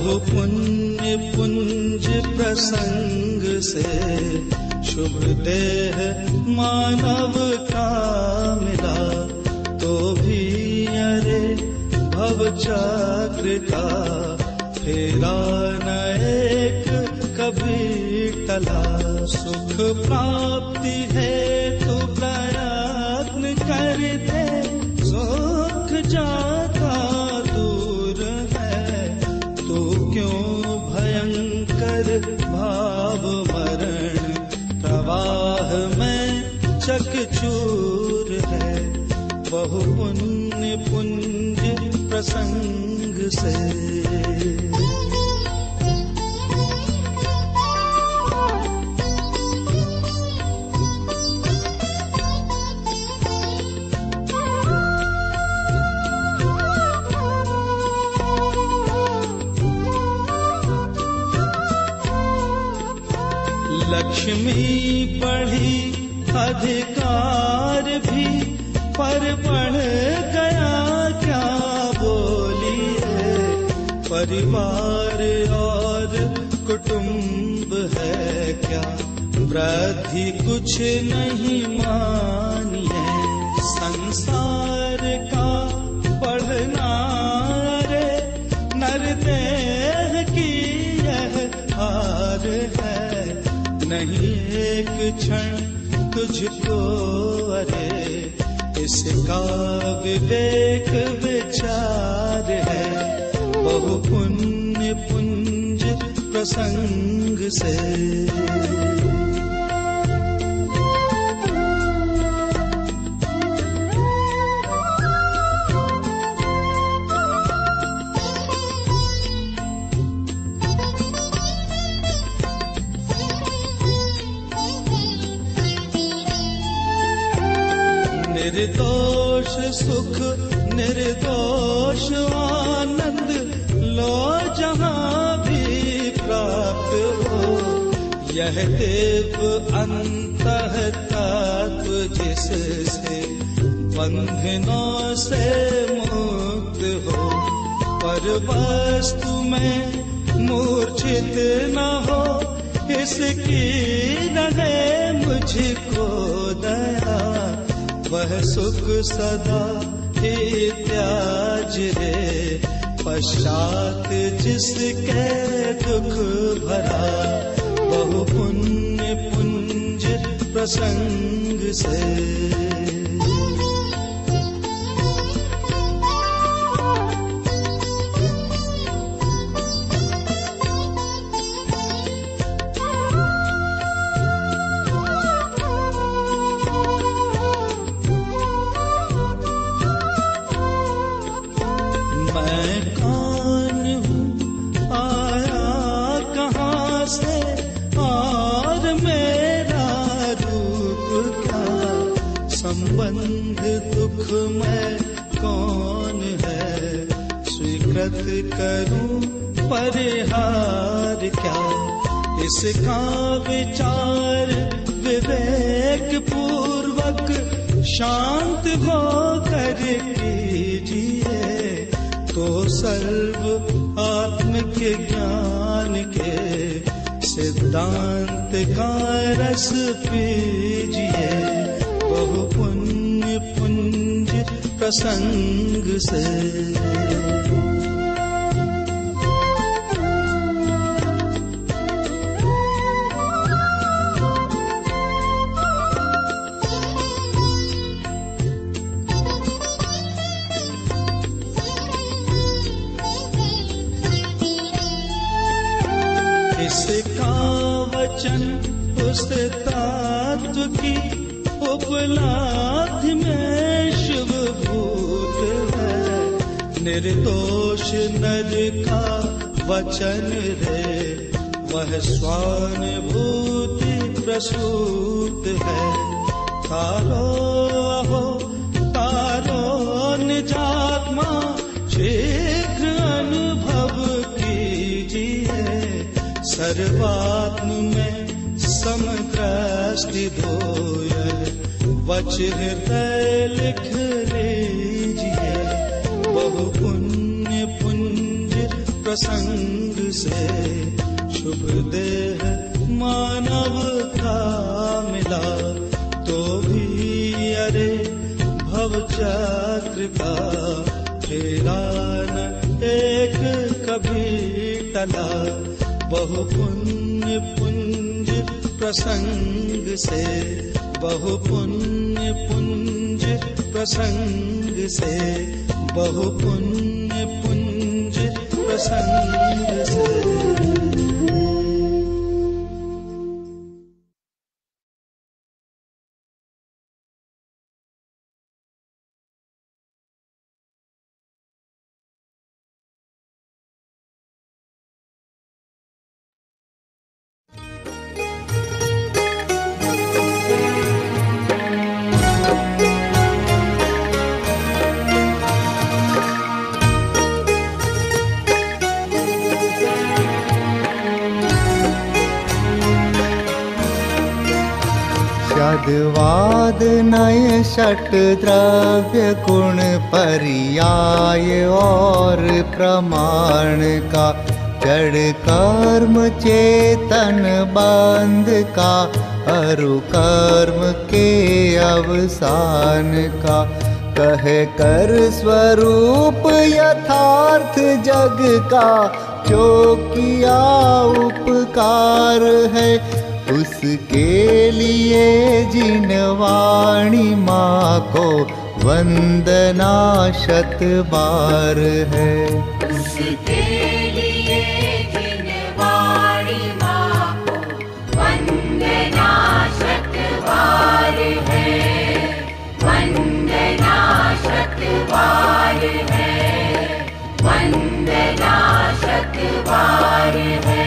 बहु पुण्य पुंज प्रसंग से शुभ देह मानव का मिला, तो भी अरे भव चक्र का फेरा न एक कभी टला। सुख प्राप्ति है तो प्रयत्न करते, सुख जाता दूर है, तो क्यों भयंकर भाव मरण प्रवाह में चकचूर है। बहु पुण्य पुंज प्रसंग से लक्ष्मी बढ़ी अधिकार भी, पर बढ़ गया क्या बोलिए। परिवार और कुटुंब है क्या, वृद्धि कुछ नहीं मानिए। संसार का बढ़ना रे नरदेह की यह हार है। नहीं एक क्षण तुझको अरे इसका विवेक विचार है। बहु पुण्य पुंज प्रसंग से निर्दोष सुख निर्दोष आनंद लो जहाँ भी प्राप्त हो। यह देव अंतः तत्व जिससे बंधनों से मुक्त हो। पर वस्तु में मूर्छित न हो, इसकी रहे मुझको दया। वह सुख सदा ही त्याज रे, पश्चात जिसके दुख भरा। बहु पुण्य पुंज प्रसंग से संबंध दुख में कौन है, स्वीकृत करूं परिहार क्या। इसका विचार विवेक पूर्वक शांत होकर कीजिए, तो सर्व आत्मिक ज्ञान के सिद्धांत का रस पीजिए। बहु पुण्य पुंज प्रसंग से इसका वचन उस तत्व की उपलब्धि में शुभ भूत है। निर्दोष नर का वचन रे, वह स्वानुभूति प्रसूत है। तारो अहो तारो निजात्मा शीघ्र अनुभव कीजिए। सर्वात्म में समदृष्टि धोयल वच हृदय लिख लीजिए। बहु पुण्य पुंज प्रसंग से शुभ देह मानव का मिला, तो भी अरे भव चक्र का फेरा न एक कभी टला। बहु पुण्य पुंज प्रसंग से, बहु पुण्य पुंज प्रसंग से, बहु पुण्य पुंज प्रसंग से। शब्दवाद नय षट द्रव्य गुण पर्याय और प्रमाण का, जड़ कर्म चेतन बंध का, अरु कर्म के अवसान का। कहे कर स्वरूप यथार्थ जग का, जो किया उपकार है उसके लिए जिन वाणी माँ को वंदना शत बार है। उसके लिए जिन वाणी माँ को वंदना शत बार है, वंदना शत बार है, वंदना शत बार है।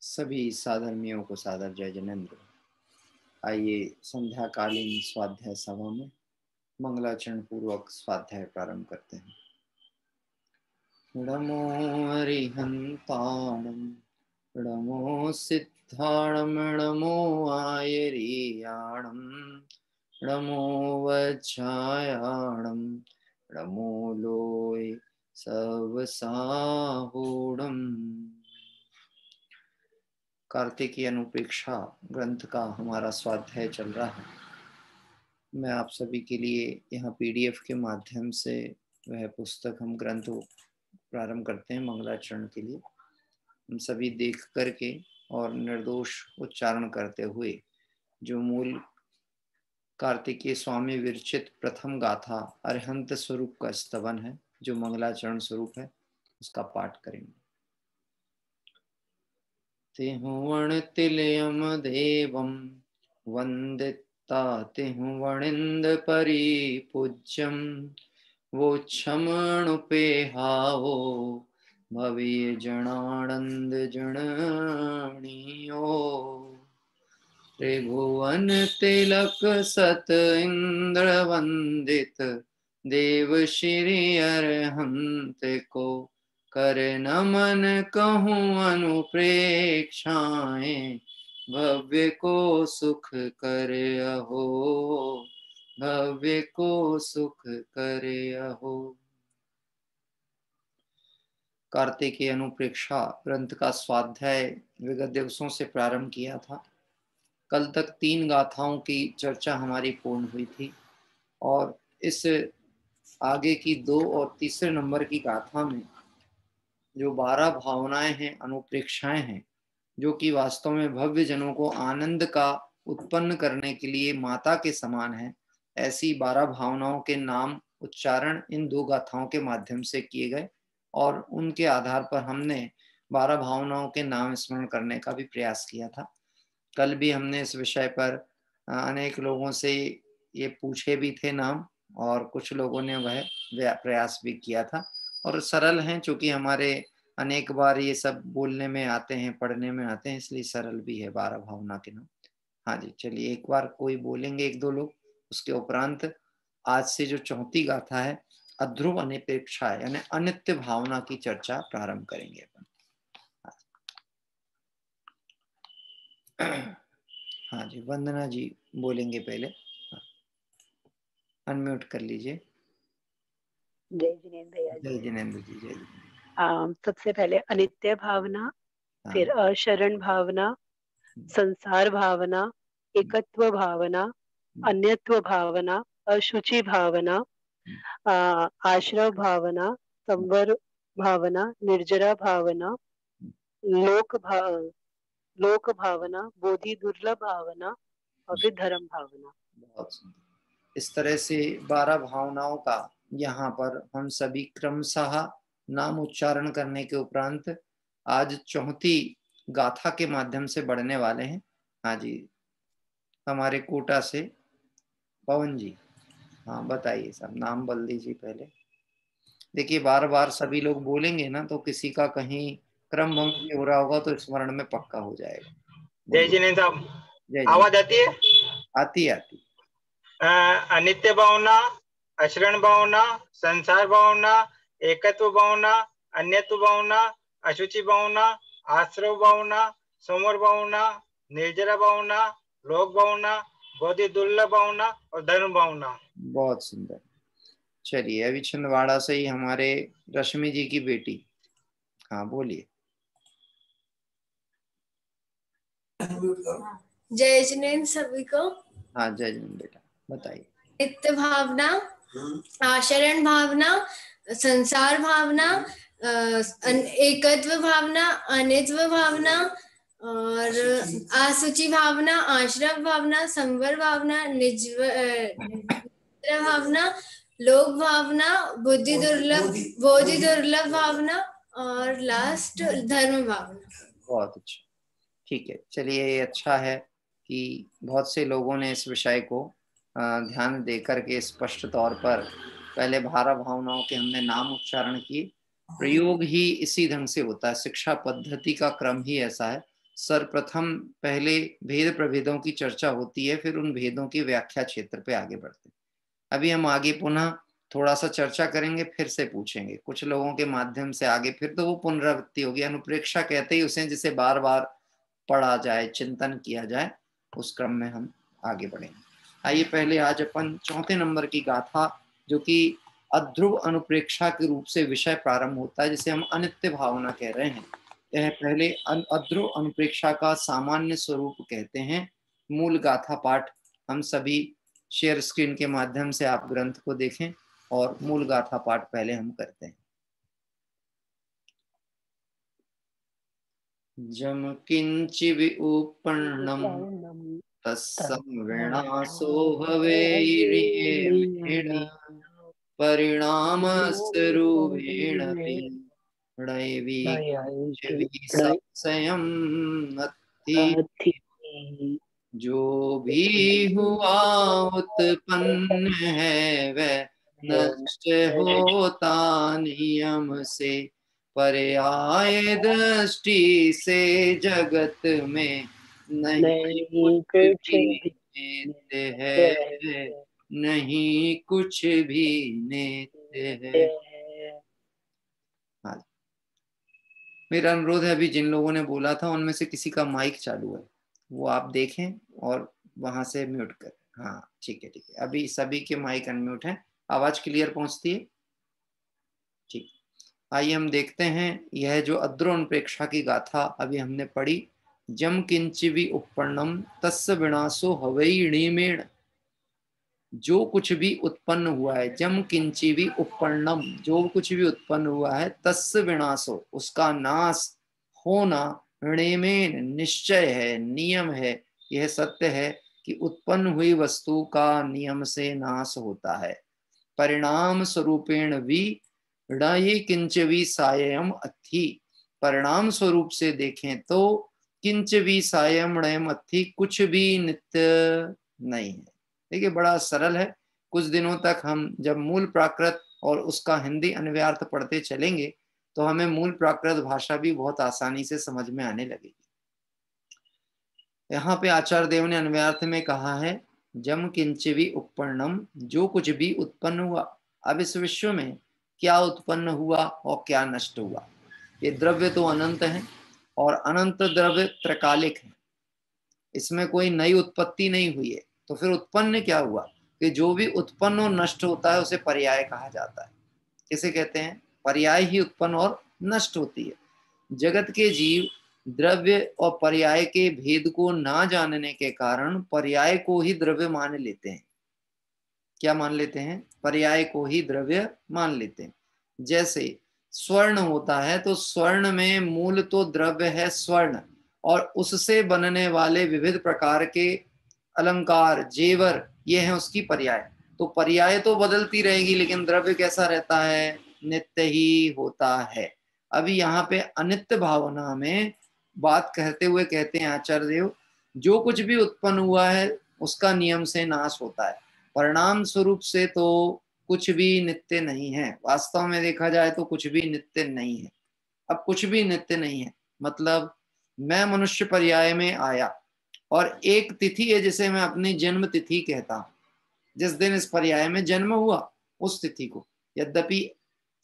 सभी साधर्मियों को सादर जय जनेन्द्र। आइए संध्याकालीन स्वाध्याय सभा में मंगलाचरण पूर्वक स्वाध्याय प्रारंभ करते हैं। नमो अरिहंताणं, नमो सिद्धाणं, नमो आयरीयाणं, नमो वज्रायाणं, नमो लोय सवसाहूणम्। कार्तिकीय अनुप्रेक्षा ग्रंथ का हमारा स्वाध्याय चल रहा है। मैं आप सभी के लिए यहाँ पीडीएफ के माध्यम से वह पुस्तक हम ग्रंथ प्रारंभ करते हैं मंगलाचरण के लिए। हम सभी देख करके और निर्दोष उच्चारण करते हुए जो मूल कार्तिकीय स्वामी विरचित प्रथम गाथा अरिहंत स्वरूप का स्तवन है, जो मंगलाचरण स्वरूप है, उसका पाठ करेंगे। तिहुवण तिलयम देवम वंदिता, तिहुवणिंद परिपूज्यम, वो क्षमणुपेहावो भव्य जनानंद जननियो। त्रिभुवन तिलक सत इंद्र वंदित, देव श्री अरहंत को कर नमन कहूँ अनुप्रेक्षाएं, भव्य को सुख कर अहो, भव्य को सुख कर अहो। कार्तिकीय अनुप्रेक्षा ग्रंथ का स्वाध्याय विगत दिवसों से प्रारंभ किया था। कल तक 3 गाथाओं की चर्चा हमारी पूर्ण हुई थी और इस आगे की 2 और तीसरे नंबर की गाथा में जो 12 भावनाएं हैं, अनुप्रेक्षाएं हैं, जो कि वास्तव में भव्य जनों को आनंद का उत्पन्न करने के लिए माता के समान है, ऐसी 12 भावनाओं के नाम उच्चारण इन 2 गाथाओं के माध्यम से किए गए और उनके आधार पर हमने 12 भावनाओं के नाम स्मरण करने का भी प्रयास किया था। कल भी हमने इस विषय पर अनेक लोगों से ये पूछे भी थे नाम, और कुछ लोगों ने वह प्रयास भी किया था और सरल हैं, चूंकि हमारे अनेक बार ये सब बोलने में आते हैं, पढ़ने में आते हैं, इसलिए सरल भी है 12 भावना के नाम। हाँ जी, चलिए एक बार कोई बोलेंगे 1-2 लोग, उसके उपरांत आज से जो 4थी गाथा है अध्रुव अनिपेक्षा यानी अनित्य भावना की चर्चा प्रारंभ करेंगे अपन। हाँ जी, वंदना जी बोलेंगे पहले, अनम्यूट कर लीजिए। जय जिनेन्द्र भैया जय जी। जिनेन्द्र जी, जय जिनेन्द्र। सबसे पहले अनित्य भावना, फिर हाँ, अशरण भावना, संसार भावना, एकत्व भावना, अन्यत्व भावना, अशुचि भावना, आश्रव भावना, संवर भावना, निर्जरा भावना, लोक भावना, बोधि दुर्लभ भावना और फिर धर्म भावना। बहुत सुंदर। इस तरह से 12 भावनाओं का यहाँ पर हम सभी क्रमशः नाम उच्चारण करने के उपरांत आज चौथी गाथा के माध्यम से बढ़ने वाले हैं। हाँ जी, हमारे कोटा से पवन जी, हाँ बताइए, सब नाम बोल दीजिए पहले। देखिए बार बार सभी लोग बोलेंगे ना तो किसी का कहीं क्रम भंग भी हो रहा होगा तो स्मरण में पक्का हो जाएगा। जय बोलिए। जिनेन्द्र साहब, जय आवाज जी। आती है? आती आती। अनित्य भावना, अशरण भावना, संसार भावना, एकत्व भावना, अन्यत्व भावना, अशुचि भावना, आश्रव भावना, सोमर भावना, निर्जरा भावना, लोक भावना, बोधि दुर्लभ भावना और धर्म भावना। बहुत सुंदर। चलिए अभी छिंदवाड़ा से ही हमारे रश्मि जी की बेटी, हाँ बोलिए। जय जिनेन्द्र सभी को। हाँ जय जिनेन्द्र बेटा, बताइए। नित्य भावना, आचरण भावना, संसार भावना, एकत्व भावना, अनित्व भावना और आसुचि भावना, आश्रव भावना, संवर भावना, निजरा भावना, लोक भावना, बोधि दुर्लभ भावना और लास्ट धर्म भावना। बहुत अच्छा, ठीक है। चलिए ये अच्छा है कि बहुत से लोगों ने इस विषय को ध्यान दे करके स्पष्ट तौर पर पहले 12 भावनाओं के हमने नाम उच्चारण किए। प्रयोग ही इसी ढंग से होता है, शिक्षा पद्धति का क्रम ही ऐसा है। सर्वप्रथम पहले भेद प्रभेदों की चर्चा होती है, फिर उन भेदों की व्याख्या क्षेत्र पे आगे बढ़ते हैं। अभी हम आगे पुनः थोड़ा सा चर्चा करेंगे, फिर से पूछेंगे कुछ लोगों के माध्यम से आगे, फिर तो वो पुनरावृत्ति होगी। अनुप्रेक्षा कहते ही उसे जिसे बार बार पढ़ा जाए, चिंतन किया जाए, उस क्रम में हम आगे बढ़ेंगे। आइए पहले आज अपन चौथे नंबर की गाथा, जो कि अध्रुव अनुप्रेक्षा के रूप से विषय प्रारंभ होता है, जिसे हम अनित्य भावना कह रहे हैं। यह पहले अध्रुव अनुप्रेक्षा का सामान्य स्वरूप कहते हैं। मूल गाथा पाठ हम सभी शेयर स्क्रीन के माध्यम से आप ग्रंथ को देखें और मूल गाथा पाठ पहले हम करते हैं। जम किंचि विउपन्नम तत्संविनाशो भवेयेन परिणामस्वरूपेण संशयम् नत्ति। जो भी हुआ उत्पन्न है वह नष्ट होता नियम से, पर्याय दृष्टि से जगत में नहीं कुछ भी नित्य है, नहीं कुछ भी नित्य है। हाँ, मेरा अनुरोध है, अभी जिन लोगों ने बोला था उनमें से किसी का माइक चालू है, वो आप देखें और वहां से म्यूट करें। हाँ ठीक है, ठीक है। अभी सभी के माइक अनम्यूट हैं, आवाज क्लियर पहुंचती है? ठीक। आइए हम देखते हैं, यह जो अध्रुवनुप्रेक्षा की गाथा अभी हमने पढ़ी, जम किंचिवि उपन्नम तस्य विनाशो हवै णीमेण। जो कुछ भी उत्पन्न हुआ है, जम किंचिवि उपन्नम, जो कुछ भी उत्पन्न हुआ है, तस्य विनाशो, उसका नाश होना, णेमेन, निश्चय है, नियम है। यह सत्य है कि उत्पन्न हुई वस्तु का नियम से नाश होता है। परिणाम स्वरूपेण भी णहि किंचवि सायम अथि। परिणाम स्वरूप से देखें तो किंचवि सायम णयम अथि, कुछ भी नित्य नहीं है। देखिए बड़ा सरल है। कुछ दिनों तक हम जब मूल प्राकृत और उसका हिंदी अन्वयार्थ पढ़ते चलेंगे तो हमें मूल प्राकृत भाषा भी बहुत आसानी से समझ में आने लगेगी। यहाँ पे आचार्य देव ने अन्वयार्थ में कहा है, जम किंचवि उपन्नम, जो कुछ भी उत्पन्न हुआ। अब इस विश्व में क्या उत्पन्न हुआ और क्या नष्ट हुआ? ये द्रव्य तो अनंत है और अनंत द्रव्य त्रकालिक है। इसमें कोई नई उत्पत्ति नहीं हुई है। तो फिर उत्पन्न क्या हुआ कि जो भी उत्पन्न और नष्ट होता है उसे पर्याय कहा जाता है। किसे कहते हैं? पर्याय ही उत्पन्न और नष्ट होती है। जगत के जीव द्रव्य और पर्याय के भेद को ना जानने के कारण पर्याय को ही द्रव्य मान लेते हैं। क्या मान लेते हैं? पर्याय को ही द्रव्य मान लेते हैं। जैसे स्वर्ण होता है तो स्वर्ण में मूल तो द्रव्य है स्वर्ण, और उससे बनने वाले विविध प्रकार के अलंकार जेवर ये है उसकी पर्याय। तो पर्याय तो बदलती रहेगी लेकिन द्रव्य कैसा रहता है? नित्य ही होता है। अभी यहाँ पे अनित्य भावना में बात कहते हुए कहते हैं आचार्य देव, जो कुछ भी उत्पन्न हुआ है उसका नियम से नाश होता है, परिणाम स्वरूप से तो कुछ भी नित्य नहीं है। वास्तव में देखा जाए तो कुछ भी नित्य नहीं है। अब कुछ भी नित्य नहीं है मतलब मैं मनुष्य पर्याय में आया और एक तिथि है जिसे मैं अपनी जन्म तिथि कहता हूं, जिस दिन इस पर्याय में जन्म हुआ उस तिथि को। यद्यपि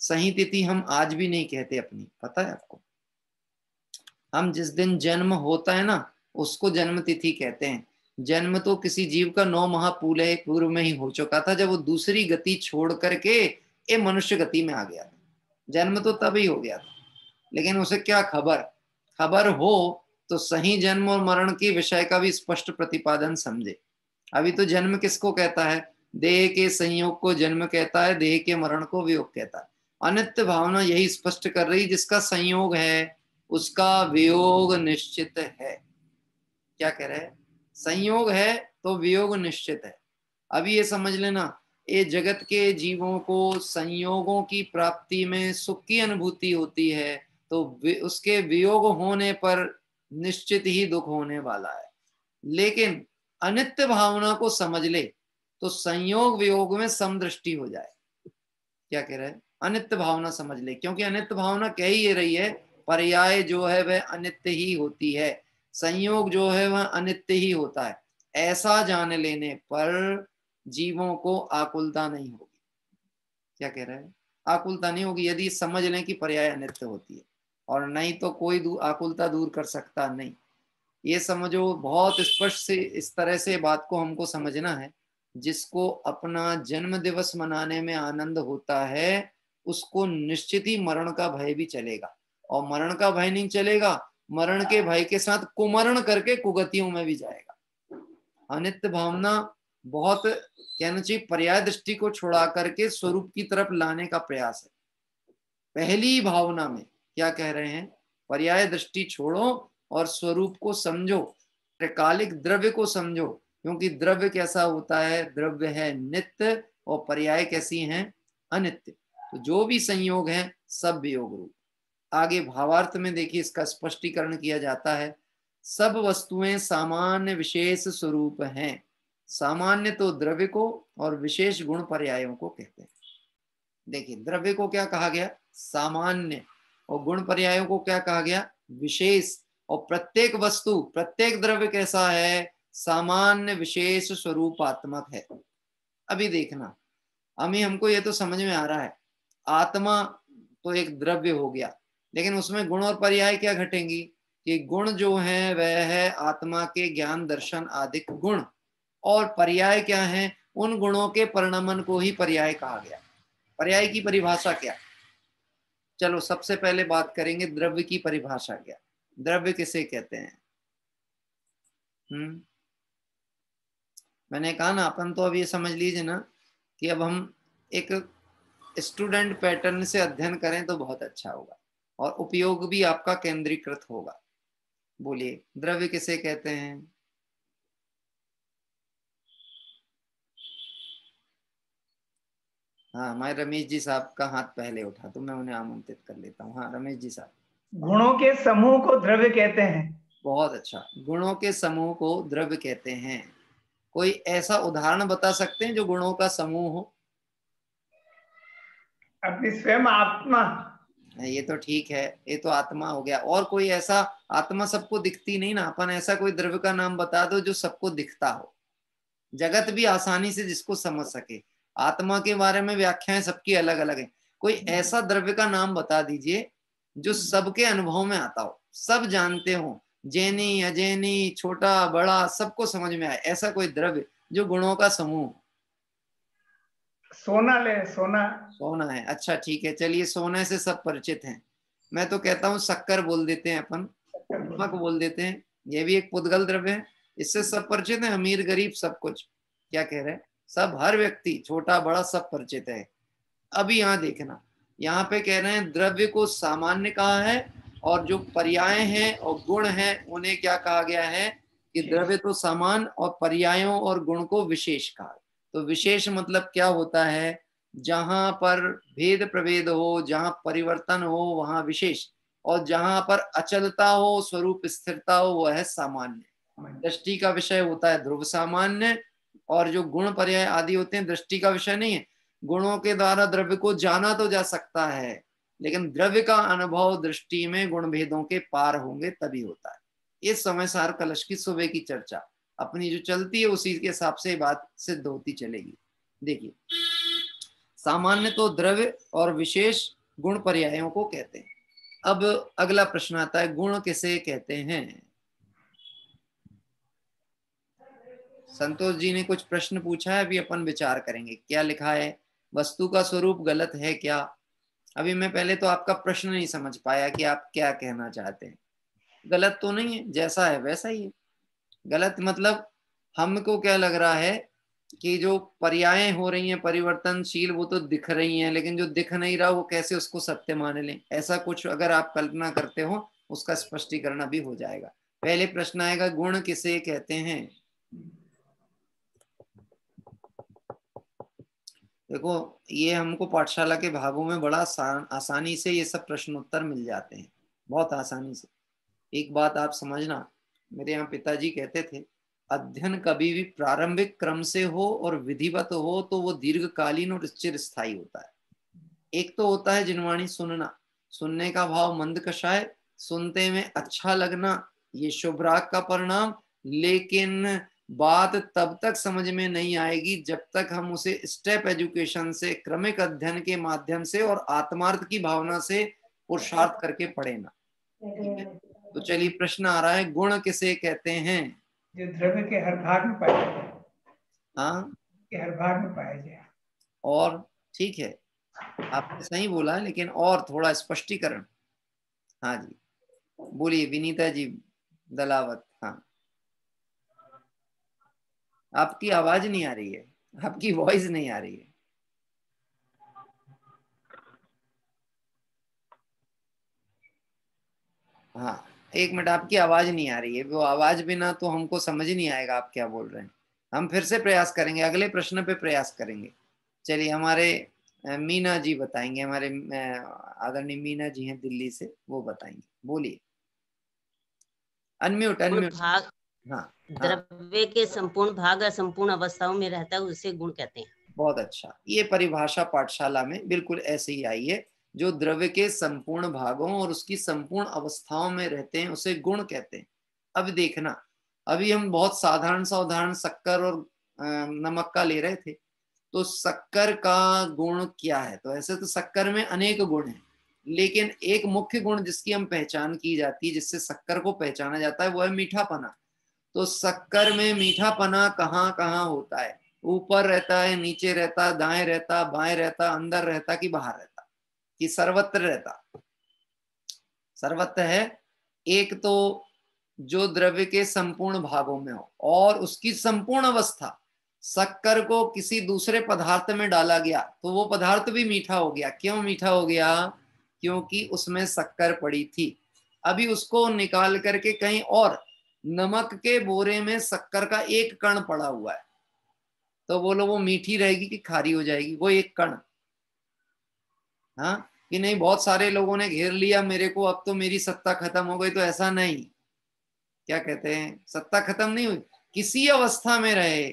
सही तिथि हम आज भी नहीं कहते अपनी, पता है आपको? हम जिस दिन जन्म होता है ना उसको जन्म तिथि कहते हैं। जन्म तो किसी जीव का 9 माह पूर्व में ही हो चुका था, जब वो दूसरी गति छोड़ करके ये मनुष्य गति में आ गया था। जन्म तो तभी हो गया था, लेकिन उसे क्या खबर हो तो सही जन्म और मरण के विषय का भी स्पष्ट प्रतिपादन समझे। अभी तो जन्म किसको कहता है? देह के संयोग को जन्म कहता है, देह के मरण को वियोग कहता है। अनित्य भावना यही स्पष्ट कर रही, जिसका संयोग है उसका वियोग निश्चित है। क्या कह रहे हैं? संयोग है तो वियोग निश्चित है। अभी ये समझ लेना, ये जगत के जीवों को संयोगों की प्राप्ति में सुख की अनुभूति होती है, तो उसके वियोग होने पर निश्चित ही दुख होने वाला है। लेकिन अनित्य भावना को समझ ले तो संयोग वियोग में समदृष्टि हो जाए। क्या कह रहे हैं? अनित्य भावना समझ ले, क्योंकि अनित्य भावना कह ही रही है पर्याय जो है वह अनित्य ही होती है, संयोग जो है वह अनित्य ही होता है। ऐसा जान लेने पर जीवों को आकुलता नहीं होगी। क्या कह रहे हैं? आकुलता नहीं होगी यदि समझ लें कि पर्याय अनित्य होती है, और नहीं तो कोई आकुलता दूर कर सकता नहीं। ये समझो, बहुत स्पष्ट से इस तरह से बात को हमको समझना है। जिसको अपना जन्म दिवस मनाने में आनंद होता है उसको निश्चित ही मरण का भय भी चलेगा, और मरण का भय नहीं चलेगा, मरण के भय के साथ कुमरण करके कुगतियों में भी जाएगा। अनित्य भावना बहुत कहना चाहिए पर्याय दृष्टि को छुड़ा करके स्वरूप की तरफ लाने का प्रयास है। पहली भावना में क्या कह रहे हैं? पर्याय दृष्टि छोड़ो और स्वरूप को समझो, त्रिकालिक द्रव्य को समझो, क्योंकि द्रव्य कैसा होता है? द्रव्य है नित्य और पर्याय कैसी हैं? अनित्य। तो जो भी संयोग है सब वियोग रूप। आगे भावार्थ में देखिए इसका स्पष्टीकरण किया जाता है। सब वस्तुएं सामान्य विशेष स्वरूप हैं। सामान्य तो द्रव्य को और विशेष गुण पर्यायों को कहते हैं। देखिए द्रव्य को क्या कहा गया? सामान्य, और गुण पर्यायों को क्या कहा गया? विशेष। और प्रत्येक वस्तु प्रत्येक द्रव्य कैसा है? सामान्य विशेष स्वरूपात्मक है। अभी देखना, अभी हमको ये तो समझ में आ रहा है आत्मा तो एक द्रव्य हो गया, लेकिन उसमें गुण और पर्याय क्या घटेंगी कि गुण जो है वह है आत्मा के ज्ञान दर्शन आदि गुण, और पर्याय क्या है? उन गुणों के परिणमन को ही पर्याय कहा गया। पर्याय की परिभाषा क्या? चलो सबसे पहले बात करेंगे द्रव्य की परिभाषा क्या। द्रव्य किसे कहते हैं? मैंने कहा ना, अपन तो अब ये समझ लीजिए ना कि अब हम एक स्टूडेंट पैटर्न से अध्ययन करें तो बहुत अच्छा होगा और उपयोग भी आपका केंद्रीकृत होगा। बोलिए द्रव्य किसे कहते हैं? हाँ, हमारे रमेश जी साहब का हाथ पहले उठा तो मैं उन्हें आमंत्रित कर लेता हूँ। हाँ रमेश जी साहब। गुणों के समूह को द्रव्य कहते हैं। बहुत अच्छा, गुणों के समूह को द्रव्य कहते हैं। कोई ऐसा उदाहरण बता सकते हैं जो गुणों का समूह हो? अपनी स्वयं आत्मा। ये तो ठीक है, ये तो आत्मा हो गया। और कोई ऐसा, आत्मा सबको दिखती नहीं ना, अपन ऐसा कोई द्रव्य का नाम बता दो जो सबको दिखता हो, जगत भी आसानी से जिसको समझ सके। आत्मा के बारे में व्याख्याएं सबकी अलग अलग है, कोई ऐसा द्रव्य का नाम बता दीजिए जो सबके अनुभव में आता हो, सब जानते हो, जैनी अजैनी, छोटा बड़ा, सबको समझ में आए ऐसा कोई द्रव्य जो गुणों का समूह। सोना ले, सोना। सोना है, अच्छा ठीक है, चलिए सोने से सब परिचित हैं। मैं तो कहता हूँ शक्कर बोल देते हैं अपन, नमक बोल देते हैं, ये भी एक पुद्गल द्रव्य है, इससे सब परिचित है, अमीर गरीब सब कुछ। क्या कह रहे हैं, सब, हर व्यक्ति छोटा बड़ा सब परिचित है। अभी यहाँ देखना, यहाँ पे कह रहे हैं द्रव्य को सामान्य कहा है, और जो पर्याय हैं और गुण हैं उन्हें क्या कहा गया है कि द्रव्य तो सामान्य और पर्यायों और गुण को विशेष कहा। तो विशेष मतलब क्या होता है, जहां पर भेद प्रभेद हो, जहां परिवर्तन हो वहां विशेष, और जहां पर अचलता हो, स्वरूप स्थिरता हो, वह है सामान्य। दृष्टि का विषय होता है ध्रुव सामान्य, और जो गुण पर्याय आदि होते हैं दृष्टि का विषय नहीं है। गुणों के द्वारा द्रव्य को जाना तो जा सकता है, लेकिन द्रव्य का अनुभव दृष्टि में गुण भेदों के पार होंगे तभी होता है। इस समय सार कलश की सुबह की चर्चा अपनी जो चलती है उसी के हिसाब से बात सिद्ध होती चलेगी। देखिए, सामान्य तो द्रव्य और विशेष गुण पर्यायों को कहते हैं। अब अगला प्रश्न आता है, गुण किसे कहते हैं? संतोष जी ने कुछ प्रश्न पूछा है, अभी अपन विचार करेंगे। क्या लिखा है, वस्तु का स्वरूप गलत है क्या? अभी मैं पहले तो आपका प्रश्न नहीं समझ पाया कि आप क्या कहना चाहते हैं। गलत तो नहीं है, जैसा है वैसा ही है। गलत मतलब हमको क्या लग रहा है कि जो पर्याय हो रही हैं परिवर्तनशील वो तो दिख रही हैं, लेकिन जो दिख नहीं रहा वो कैसे उसको सत्य मान लें, ऐसा कुछ अगर आप कल्पना करते हो उसका स्पष्टीकरण अभी हो जाएगा। पहले प्रश्न आएगा, गुण किसे कहते हैं? देखो, ये हमको पाठशाला के भागों में बड़ा आसानी से ये सब प्रश्न उत्तर मिल जाते हैं, बहुत आसानी से। एक बात आप समझना, मेरे यहाँ पिताजी कहते थे, अध्ययन कभी भी प्रारंभिक क्रम से हो और विधिवत हो तो वो दीर्घकालीन और चिरस्थायी होता है। एक तो होता है जिनवाणी सुनना, सुनने का भाव मंद कषाय, सुनते में अच्छा लगना, ये शुभ राग का परिणाम, लेकिन बात तब तक समझ में नहीं आएगी जब तक हम उसे स्टेप एजुकेशन से, क्रमिक अध्ययन के माध्यम से और आत्मार्थ की भावना से पुरुषार्थ करके पढ़े ना। तो चलिए प्रश्न आ रहा है, गुण किसे कहते हैं? जो द्रव्य के हर भाग में पाया जाए। हाँ, के हर भाग में पाया जाए। और ठीक है, आपने सही बोला, लेकिन और थोड़ा स्पष्टीकरण। हाँ जी, बोलिए विनीता जी दलावत। हाँ, आपकी आवाज नहीं आ रही है, आपकी वॉइस नहीं आ रही है। हाँ, एक मिनट, आपकी आवाज नहीं आ रही है, वो आवाज बिना तो हमको समझ नहीं आएगा आप क्या बोल रहे हैं। हम फिर से प्रयास करेंगे, अगले प्रश्न पे प्रयास करेंगे। चलिए, हमारे मीना जी बताएंगे, हमारे आदरणीय मीना जी हैं दिल्ली से, वो बताएंगे। बोलिए, अनम्यूट अनम्यूट। भाग हाँ, द्रव्य के संपूर्ण भाग और संपूर्ण अवस्थाओं में रहता है, उसे गुण कहते हैं। बहुत अच्छा, ये परिभाषा पाठशाला में बिल्कुल ऐसे ही आई है, जो द्रव्य के संपूर्ण भागों और उसकी संपूर्ण अवस्थाओं में रहते हैं उसे गुण कहते हैं। अब देखना, अभी हम बहुत साधारण सा उदाहरण शक्कर और नमक का ले रहे थे, तो शक्कर का गुण क्या है? तो ऐसे तो शक्कर में अनेक गुण हैं, लेकिन एक मुख्य गुण जिसकी हम पहचान की जाती है, जिससे शक्कर को पहचाना जाता है, वो है मीठापना। तो शक्कर में मीठापना कहाँ कहाँ होता है? ऊपर रहता है, नीचे रहता, दाएं रहता, बाएं रहता, अंदर रहता कि बाहर रहता, कि सर्वत्र रहता? सर्वत्र है। एक तो जो द्रव्य के संपूर्ण भागों में हो और उसकी संपूर्ण अवस्था, शक्कर को किसी दूसरे पदार्थ में डाला गया तो वो पदार्थ भी मीठा हो गया। क्यों मीठा हो गया? क्योंकि उसमें शक्कर पड़ी थी। अभी उसको निकाल करके कहीं और नमक के बोरे में शक्कर का एक कण पड़ा हुआ है, तो बोलो वो मीठी रहेगी कि खारी हो जाएगी? वो एक कण। हाँ कि नहीं, बहुत सारे लोगों ने घेर लिया मेरे को, अब तो मेरी सत्ता खत्म हो गई, तो ऐसा नहीं। क्या कहते हैं, सत्ता खत्म नहीं हुई, किसी अवस्था में रहे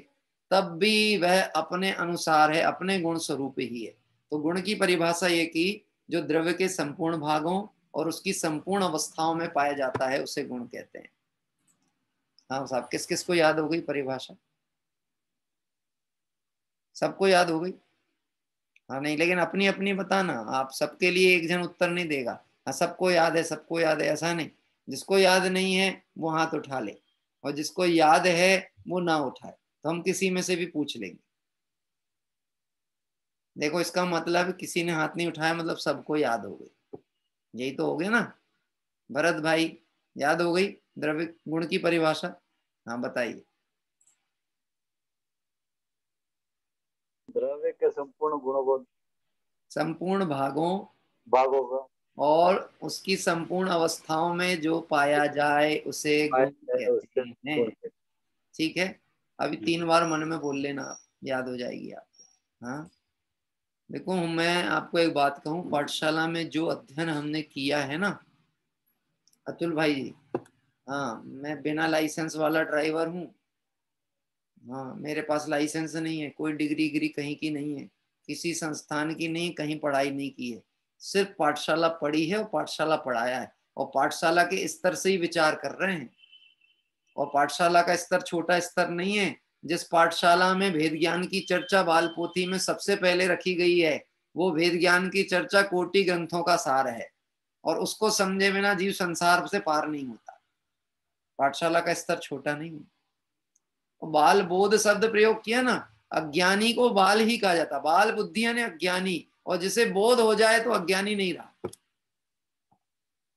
तब भी वह अपने अनुसार है, अपने गुण स्वरूप ही है। तो गुण की परिभाषा ये कि जो द्रव्य के संपूर्ण भागों और उसकी संपूर्ण अवस्थाओं में पाया जाता है उसे गुण कहते हैं। हाँ साहब, किस किस को याद हो गई परिभाषा? सबको याद हो गई? हाँ नहीं, लेकिन अपनी अपनी बताना, आप सबके लिए एक जन उत्तर नहीं देगा। हाँ सबको याद है, सबको याद है ऐसा नहीं, जिसको याद नहीं है वो हाथ उठा ले, और जिसको याद है वो ना उठाए, तो हम किसी में से भी पूछ लेंगे। देखो इसका मतलब किसी ने हाथ नहीं उठाया मतलब सबको याद हो गई, यही तो हो गया ना। भरत भाई याद हो गई द्रव्य गुण की परिभाषा? हाँ बताइए। द्रव्य के संपूर्ण गुणों को, संपूर्ण भागों भागों का, और उसकी संपूर्ण अवस्थाओं में जो पाया जाए उसे गुण कहते हैं। ठीक है, अभी 3 बार मन में बोल लेना, आप याद हो जाएगी आपको। हाँ देखो मैं आपको एक बात कहूँ, पाठशाला में जो अध्ययन हमने किया है ना अतुल भाई जी, हाँ मैं बिना लाइसेंस वाला ड्राइवर हूँ। हाँ मेरे पास लाइसेंस नहीं है, कोई डिग्री कहीं की नहीं है, किसी संस्थान की नहीं, कहीं पढ़ाई नहीं की है, सिर्फ पाठशाला पढ़ी है और पाठशाला पढ़ाया है, और पाठशाला के स्तर से ही विचार कर रहे हैं। और पाठशाला का स्तर छोटा स्तर नहीं है। जिस पाठशाला में भेद ज्ञान की चर्चा बाल पोथी में सबसे पहले रखी गई है, वो भेद ज्ञान की चर्चा कोटि ग्रंथों का सार है, और उसको समझे बिना जीव संसार से पार नहीं होता। पाठशाला का स्तर छोटा नहीं है। बाल बोध शब्द प्रयोग किया ना, अज्ञानी को बाल ही कहा जाता, बाल बुद्धि यानी अज्ञानी, और जिसे बोध हो जाए तो अज्ञानी नहीं रहा,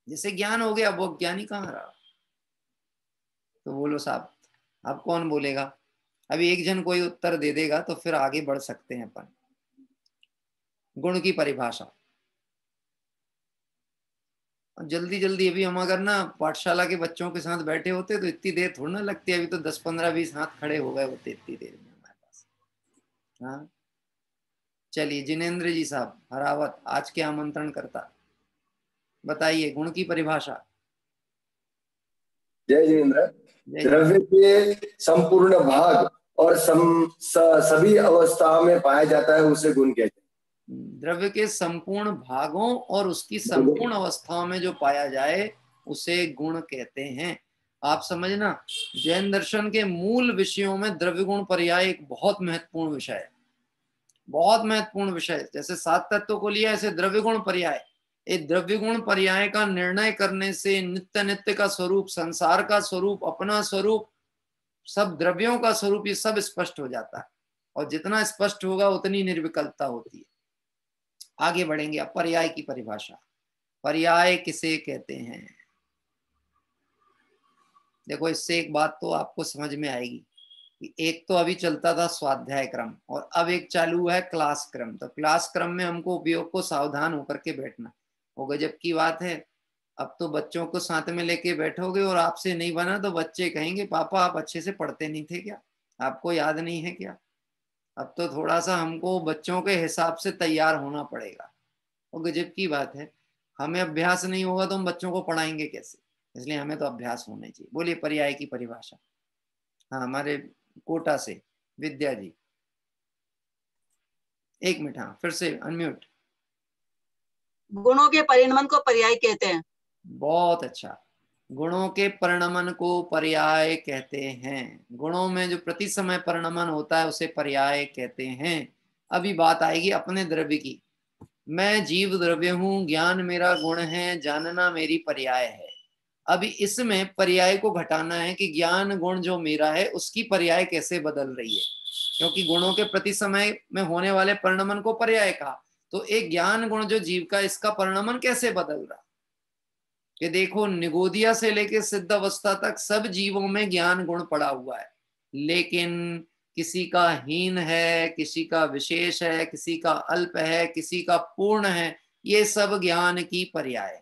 जिसे ज्ञान हो गया वो अज्ञानी कहाँ रहा। तो बोलो साहब, अब कौन बोलेगा? अभी एक जन कोई उत्तर दे देगा तो फिर आगे बढ़ सकते हैं अपन। गुण की परिभाषा जल्दी जल्दी, अभी हम अगर ना पाठशाला के बच्चों के साथ बैठे होते तो इतनी देर थोड़ी ना लगती, अभी तो 10 15 20 हाथ खड़े हो गए होते इतनी देर में हमारे पास। हाँ चलिए जिनेंद्र जी साहब हरावत, आज के आमंत्रण करता, बताइए गुण की परिभाषा। जय जिनेंद्र। द्रव्य के संपूर्ण भाग और सभी अवस्थाओं में पाया जाता है उसे गुण कहते हैं। द्रव्य के संपूर्ण भागों और उसकी संपूर्ण अवस्थाओं में जो पाया जाए उसे गुण कहते हैं। आप समझना, जैन दर्शन के मूल विषयों में द्रव्य गुण पर्याय एक बहुत महत्वपूर्ण विषय है, बहुत महत्वपूर्ण विषय। जैसे 7 तत्वों को लिया, ऐसे द्रव्य गुण पर्याय। एक द्रव्य गुण पर्याय का निर्णय करने से नित्य नित्य का स्वरूप, संसार का स्वरूप, अपना स्वरूप, सब द्रव्यों का स्वरूप, ये सब स्पष्ट हो जाता है। और जितना स्पष्ट होगा उतनी निर्विकल्पता होती है। आगे बढ़ेंगे। अब पर्याय की परिभाषा। पर्याय किसे कहते हैं? देखो इससे एक बात तो आपको समझ में आएगी कि एक तो अभी चलता था स्वाध्याय क्रम और अब एक चालू है क्लास क्रम। तो क्लास क्रम में हमको उपयोग को सावधान होकर के बैठना, वो गजब की बात है। अब तो बच्चों को साथ में लेके बैठोगे और आपसे नहीं बना तो बच्चे कहेंगे पापा आप अच्छे से पढ़ते नहीं थे क्या, आपको याद नहीं है क्या? अब तो थोड़ा सा हमको बच्चों के हिसाब से तैयार होना पड़ेगा। वो गजब की बात है, हमें अभ्यास नहीं होगा तो हम बच्चों को पढ़ाएंगे कैसे? इसलिए हमें तो अभ्यास होना चाहिए। बोलिए पर्याय की परिभाषा। हाँ हमारे कोटा से विद्या जी, 1 मिनट। हाँ फिर से अनम्यूट। गुणों के परिणमन को पर्याय कहते हैं। बहुत अच्छा, गुणों के परिणमन को पर्याय कहते हैं। गुणों में जो प्रति समय परिणमन होता है उसे पर्याय कहते हैं। अभी बात आएगी अपने द्रव्य की। मैं जीव द्रव्य हूं, ज्ञान मेरा गुण है, जानना मेरी पर्याय है। अभी इसमें पर्याय को घटाना है कि ज्ञान गुण जो मेरा है उसकी पर्याय कैसे बदल रही है, क्योंकि गुणों के प्रति समय में होने वाले परिणमन को पर्याय कहा। तो एक ज्ञान गुण जो जीव का, इसका परिणमन कैसे बदल रहा? कि देखो निगोदिया से लेकर सिद्ध अवस्था तक सब जीवों में ज्ञान गुण पड़ा हुआ है, लेकिन किसी का हीन है, किसी का विशेष है, किसी का अल्प है, किसी का पूर्ण है। ये सब ज्ञान की पर्याय।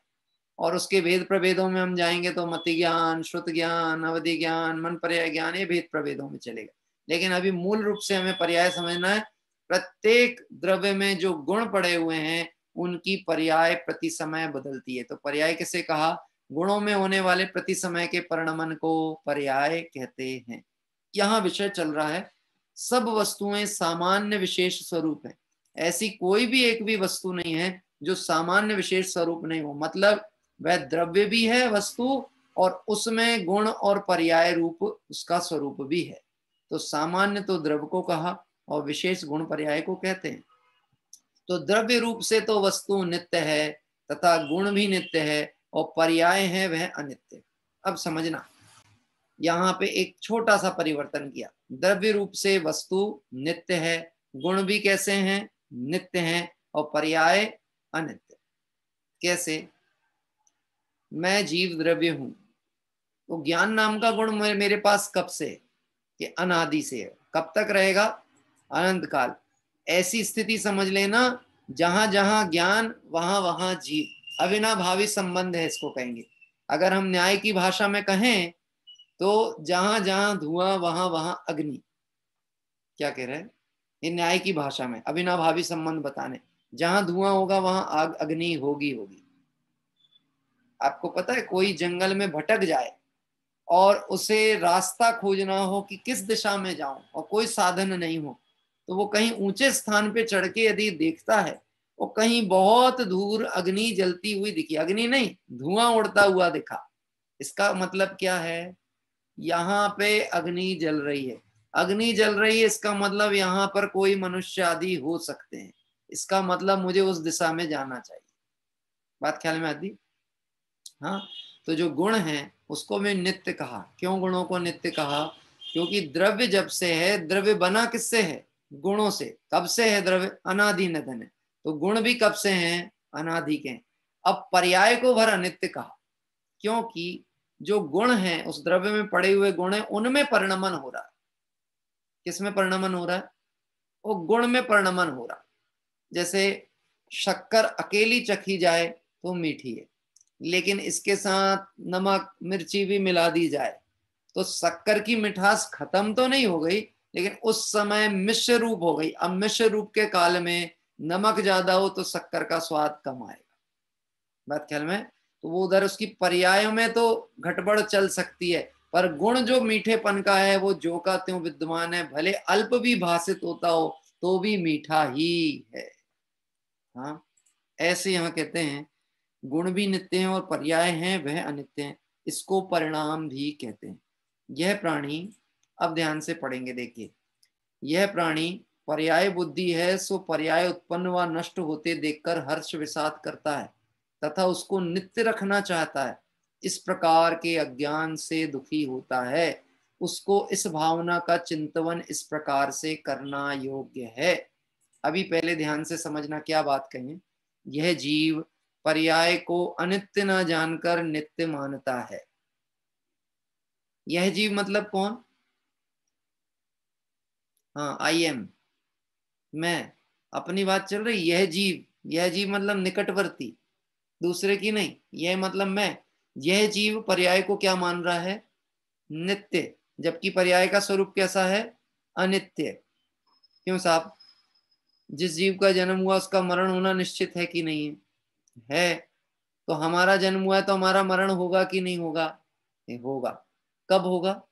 और उसके भेद प्रभेदों में हम जाएंगे तो मति ज्ञान, श्रुत ज्ञान, अवधि ज्ञान, मन पर्याय ज्ञान, ये भेद प्रभेदों में चलेगा। लेकिन अभी मूल रूप से हमें पर्याय समझना है। प्रत्येक द्रव्य में जो गुण पड़े हुए हैं उनकी पर्याय प्रति समय बदलती है। तो पर्याय किसे कहा? गुणों में होने वाले प्रति समय के परिणमन को पर्याय कहते हैं। यहाँ विषय चल रहा है सब वस्तुएं सामान्य विशेष स्वरूप है। ऐसी कोई भी एक भी वस्तु नहीं है जो सामान्य विशेष स्वरूप नहीं हो, मतलब वह द्रव्य भी है वस्तु और उसमें गुण और पर्याय रूप उसका स्वरूप भी है। तो सामान्य तो द्रव्य को कहा और विशेष गुण पर्याय को कहते हैं। तो द्रव्य रूप से तो वस्तु नित्य है तथा गुण भी नित्य है, और पर्याय है वह अनित्य। अब समझना, यहाँ पे एक छोटा सा परिवर्तन किया। द्रव्य रूप से वस्तु नित्य है, गुण भी कैसे हैं? नित्य हैं, और पर्याय अनित्य। कैसे? मैं जीव द्रव्य हूं, तो ज्ञान नाम का गुण मेरे पास कब से? कि अनादि से है। कब तक रहेगा? अनंत काल। ऐसी स्थिति समझ लेना, जहां जहां ज्ञान वहां वहां जीव। अविनाभावी संबंध है, इसको कहेंगे। अगर हम न्याय की भाषा में कहें तो जहां जहां धुआं वहां वहां अग्नि। क्या कह रहे हैं? ये न्याय की भाषा में अविनाभावी संबंध बताने, जहां धुआं होगा वहां आग अग्नि होगी होगी। आपको पता है, कोई जंगल में भटक जाए और उसे रास्ता खोजना हो कि किस दिशा में जाऊं, और कोई साधन नहीं हो, तो वो कहीं ऊंचे स्थान पे चढ़ के यदि देखता है, वो कहीं बहुत दूर अग्नि जलती हुई दिखी, अग्नि नहीं, धुआं उड़ता हुआ दिखा। इसका मतलब क्या है? यहाँ पे अग्नि जल रही है। अग्नि जल रही है, इसका मतलब यहाँ पर कोई मनुष्य आदि हो सकते हैं। इसका मतलब मुझे उस दिशा में जाना चाहिए। बात ख्याल में आती? हाँ, तो जो गुण है उसको मैं नित्य कहा। क्यों गुणों को नित्य कहा? क्योंकि द्रव्य जब से है, द्रव्य बना किससे है? गुणों से। कब से है द्रव्य? अनादि निधन है। तो गुण भी कब से हैं? अनादि के। अब पर्याय को भर अनित्य कहा, क्योंकि जो गुण है उस द्रव्य में पड़े हुए गुण है, उनमें परिणमन हो रहा है। किसमें परिणमन हो रहा है? वो गुण में परिणमन हो रहा। जैसे शक्कर अकेली चखी जाए तो मीठी है, लेकिन इसके साथ नमक मिर्ची भी मिला दी जाए तो शक्कर की मिठास खत्म तो नहीं हो गई, लेकिन उस समय मिश्र रूप हो गई। अब मिश्र रूप के काल में नमक ज्यादा हो तो शक्कर का स्वाद कम आएगा। बात ख्याल में? तो वो उधर उसकी पर्याय में तो घटबड़ चल सकती है, पर गुण जो मीठेपन का है वो जो का त्यों विद्यमान है, भले अल्प भी भाषित होता हो तो भी मीठा ही है। हाँ, ऐसे यहाँ कहते हैं गुण भी नित्य हैं और पर्याय हैं वह अनित्य हैं, इसको परिणाम भी कहते हैं। यह प्राणी, अब ध्यान से पढ़ेंगे, देखिए, यह प्राणी पर्याय बुद्धि है, सो पर्याय उत्पन्न व नष्ट होते देखकर हर्ष विषाद करता है तथा उसको नित्य रखना चाहता है। इस प्रकार के अज्ञान से दुखी होता है। उसको इस भावना का चिंतन इस प्रकार से करना योग्य है। अभी पहले ध्यान से समझना क्या बात कहें। यह जीव पर्याय को अनित्य न जानकर नित्य मानता है। यह जीव मतलब कौन? हाँ, आई एम, मैं, अपनी बात चल रही। यह जीव, यह जीव मतलब निकटवर्ती, दूसरे की नहीं। यह मतलब मैं। यह जीव पर्याय को क्या मान रहा है? नित्य, जबकि पर्याय का स्वरूप कैसा है? अनित्य। क्यों साहब? जिस जीव का जन्म हुआ उसका मरण होना निश्चित है कि नहीं है? तो हमारा जन्म हुआ है तो हमारा मरण होगा कि नहीं होगा? होगा। कब होगा?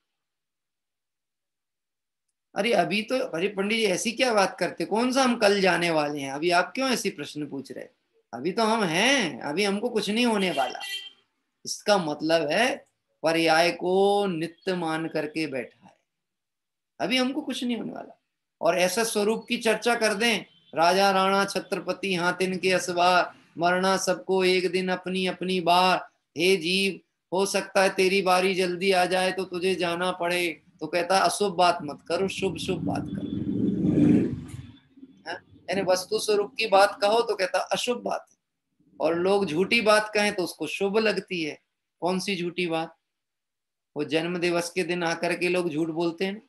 अरे अभी तो, अरे पंडित जी ऐसी क्या बात करते, कौन सा हम कल जाने वाले हैं? अभी आप क्यों ऐसी प्रश्न पूछ रहे? अभी तो हम हैं, अभी हमको कुछ नहीं होने वाला। इसका मतलब है पर्याय को नित्य मान करके बैठा है, अभी हमको कुछ नहीं होने वाला। और ऐसा स्वरूप की चर्चा कर दें, राजा राणा छत्रपति हाथ इनके असवार, मरना सबको एक दिन अपनी अपनी बार। हे जीव, हो सकता है तेरी बारी जल्दी आ जाए तो तुझे जाना पड़े, तो कहता अशुभ बात मत करो, शुभ शुभ बात करो। यानी वस्तु स्वरूप की बात कहो तो कहता अशुभ बात है, और लोग झूठी बात कहें तो उसको शुभ लगती है। कौन सी झूठी बात? वो जन्म दिवस के दिन आकर के लोग झूठ बोलते हैं,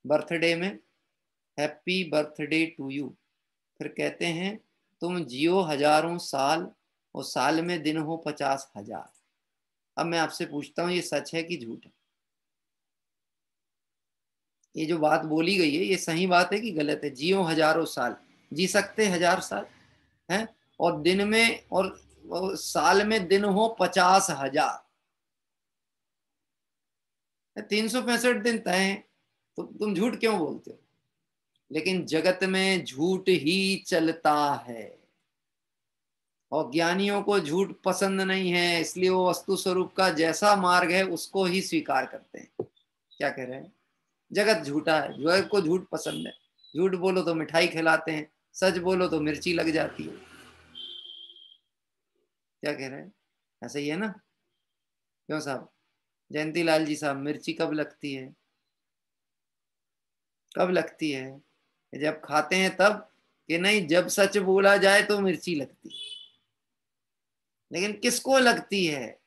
बर्थडे में हैप्पी बर्थडे टू यू, फिर कहते हैं तुम जियो हजारों साल और साल में दिन हो 50,000। अब मैं आपसे पूछता हूं, ये सच है कि झूठ है? ये जो बात बोली गई है ये सही बात है कि गलत है? जियो हजारों साल, जी सकते 1000 साल हैं, और दिन में और साल में दिन हो 50,000, 365 दिन तय हैं, तो तुम झूठ क्यों बोलते हो? लेकिन जगत में झूठ ही चलता है, और ज्ञानियों को झूठ पसंद नहीं है, इसलिए वो वस्तु स्वरूप का जैसा मार्ग है उसको ही स्वीकार करते हैं। क्या कह रहे हैं? जगत झूठा है, जगत को झूठ पसंद है। झूठ बोलो तो मिठाई खिलाते हैं, सच बोलो तो मिर्ची लग जाती है। क्या कह रहे हैं? ऐसा ही है ना? क्यों साहब? जयंती लाल जी साहब, मिर्ची कब लगती है? कब लगती है? जब खाते हैं तब, कि नहीं जब सच बोला जाए तो मिर्ची लगती है? लेकिन किसको लगती है?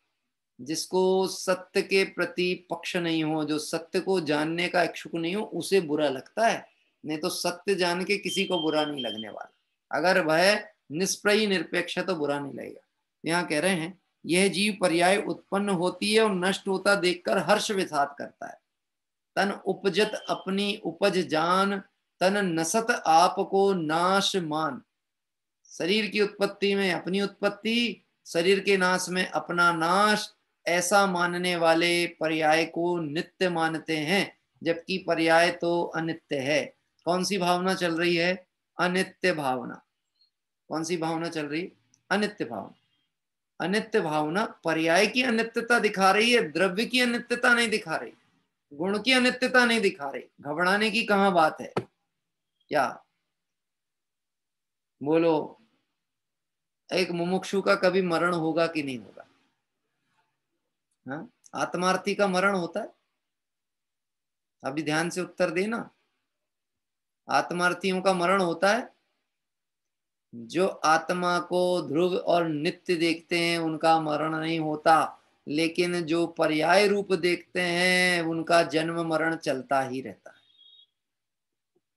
जिसको सत्य के प्रति पक्ष नहीं हो, जो सत्य को जानने का इच्छुक नहीं हो, उसे बुरा लगता है। नहीं तो सत्य जान के किसी को बुरा नहीं लगने वाला। अगर वह निष्प्रय निरपेक्ष है तो बुरा नहीं लगेगा। यहाँ कह रहे हैं यह जीव पर्याय उत्पन्न होती है और नष्ट होता देखकर हर्ष विषाद करता है। तन उपजत अपनी उपज जान, तन नसत आप को नाश मान। शरीर की उत्पत्ति में अपनी उत्पत्ति, शरीर के नाश में अपना नाश, ऐसा मानने वाले पर्याय को नित्य मानते हैं, जबकि पर्याय तो अनित्य है। कौन सी भावना चल रही है? अनित्य भावना। कौन सी भावना चल रही? अनित्य भावना। अनित्य भावना पर्याय की अनित्यता दिखा रही है, द्रव्य की अनित्यता नहीं दिखा रही, गुण की अनित्यता नहीं दिखा रही। घबराने की कहां बात है? क्या बोलो, एक मुमुक्षु का कभी मरण होगा कि नहीं होगा? हाँ, आत्मार्थी का मरण होता है? अभी ध्यान से उत्तर देना। आत्मार्थियों का मरण होता है? जो आत्मा को ध्रुव और नित्य देखते हैं उनका मरण नहीं होता, लेकिन जो पर्याय रूप देखते हैं उनका जन्म मरण चलता ही रहता है।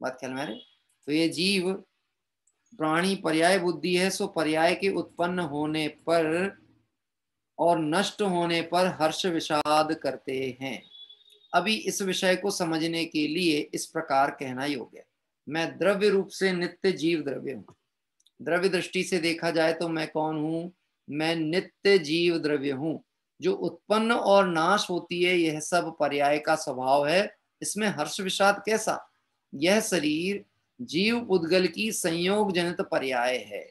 बात ख्याल में आ रही? तो ये जीव प्राणी पर्याय बुद्धि है, सो पर्याय के उत्पन्न होने पर और नष्ट होने पर हर्ष विषाद करते हैं। अभी इस विषय को समझने के लिए इस प्रकार कहना योग्य है। मैं द्रव्य रूप से नित्य जीव द्रव्य हूं। द्रव्य दृष्टि से देखा जाए तो मैं कौन हूं? मैं नित्य जीव द्रव्य हूं। जो उत्पन्न और नाश होती है यह सब पर्याय का स्वभाव है। इसमें हर्ष विषाद कैसा? यह शरीर जीव पुद्गल की संयोग जनित पर्याय है।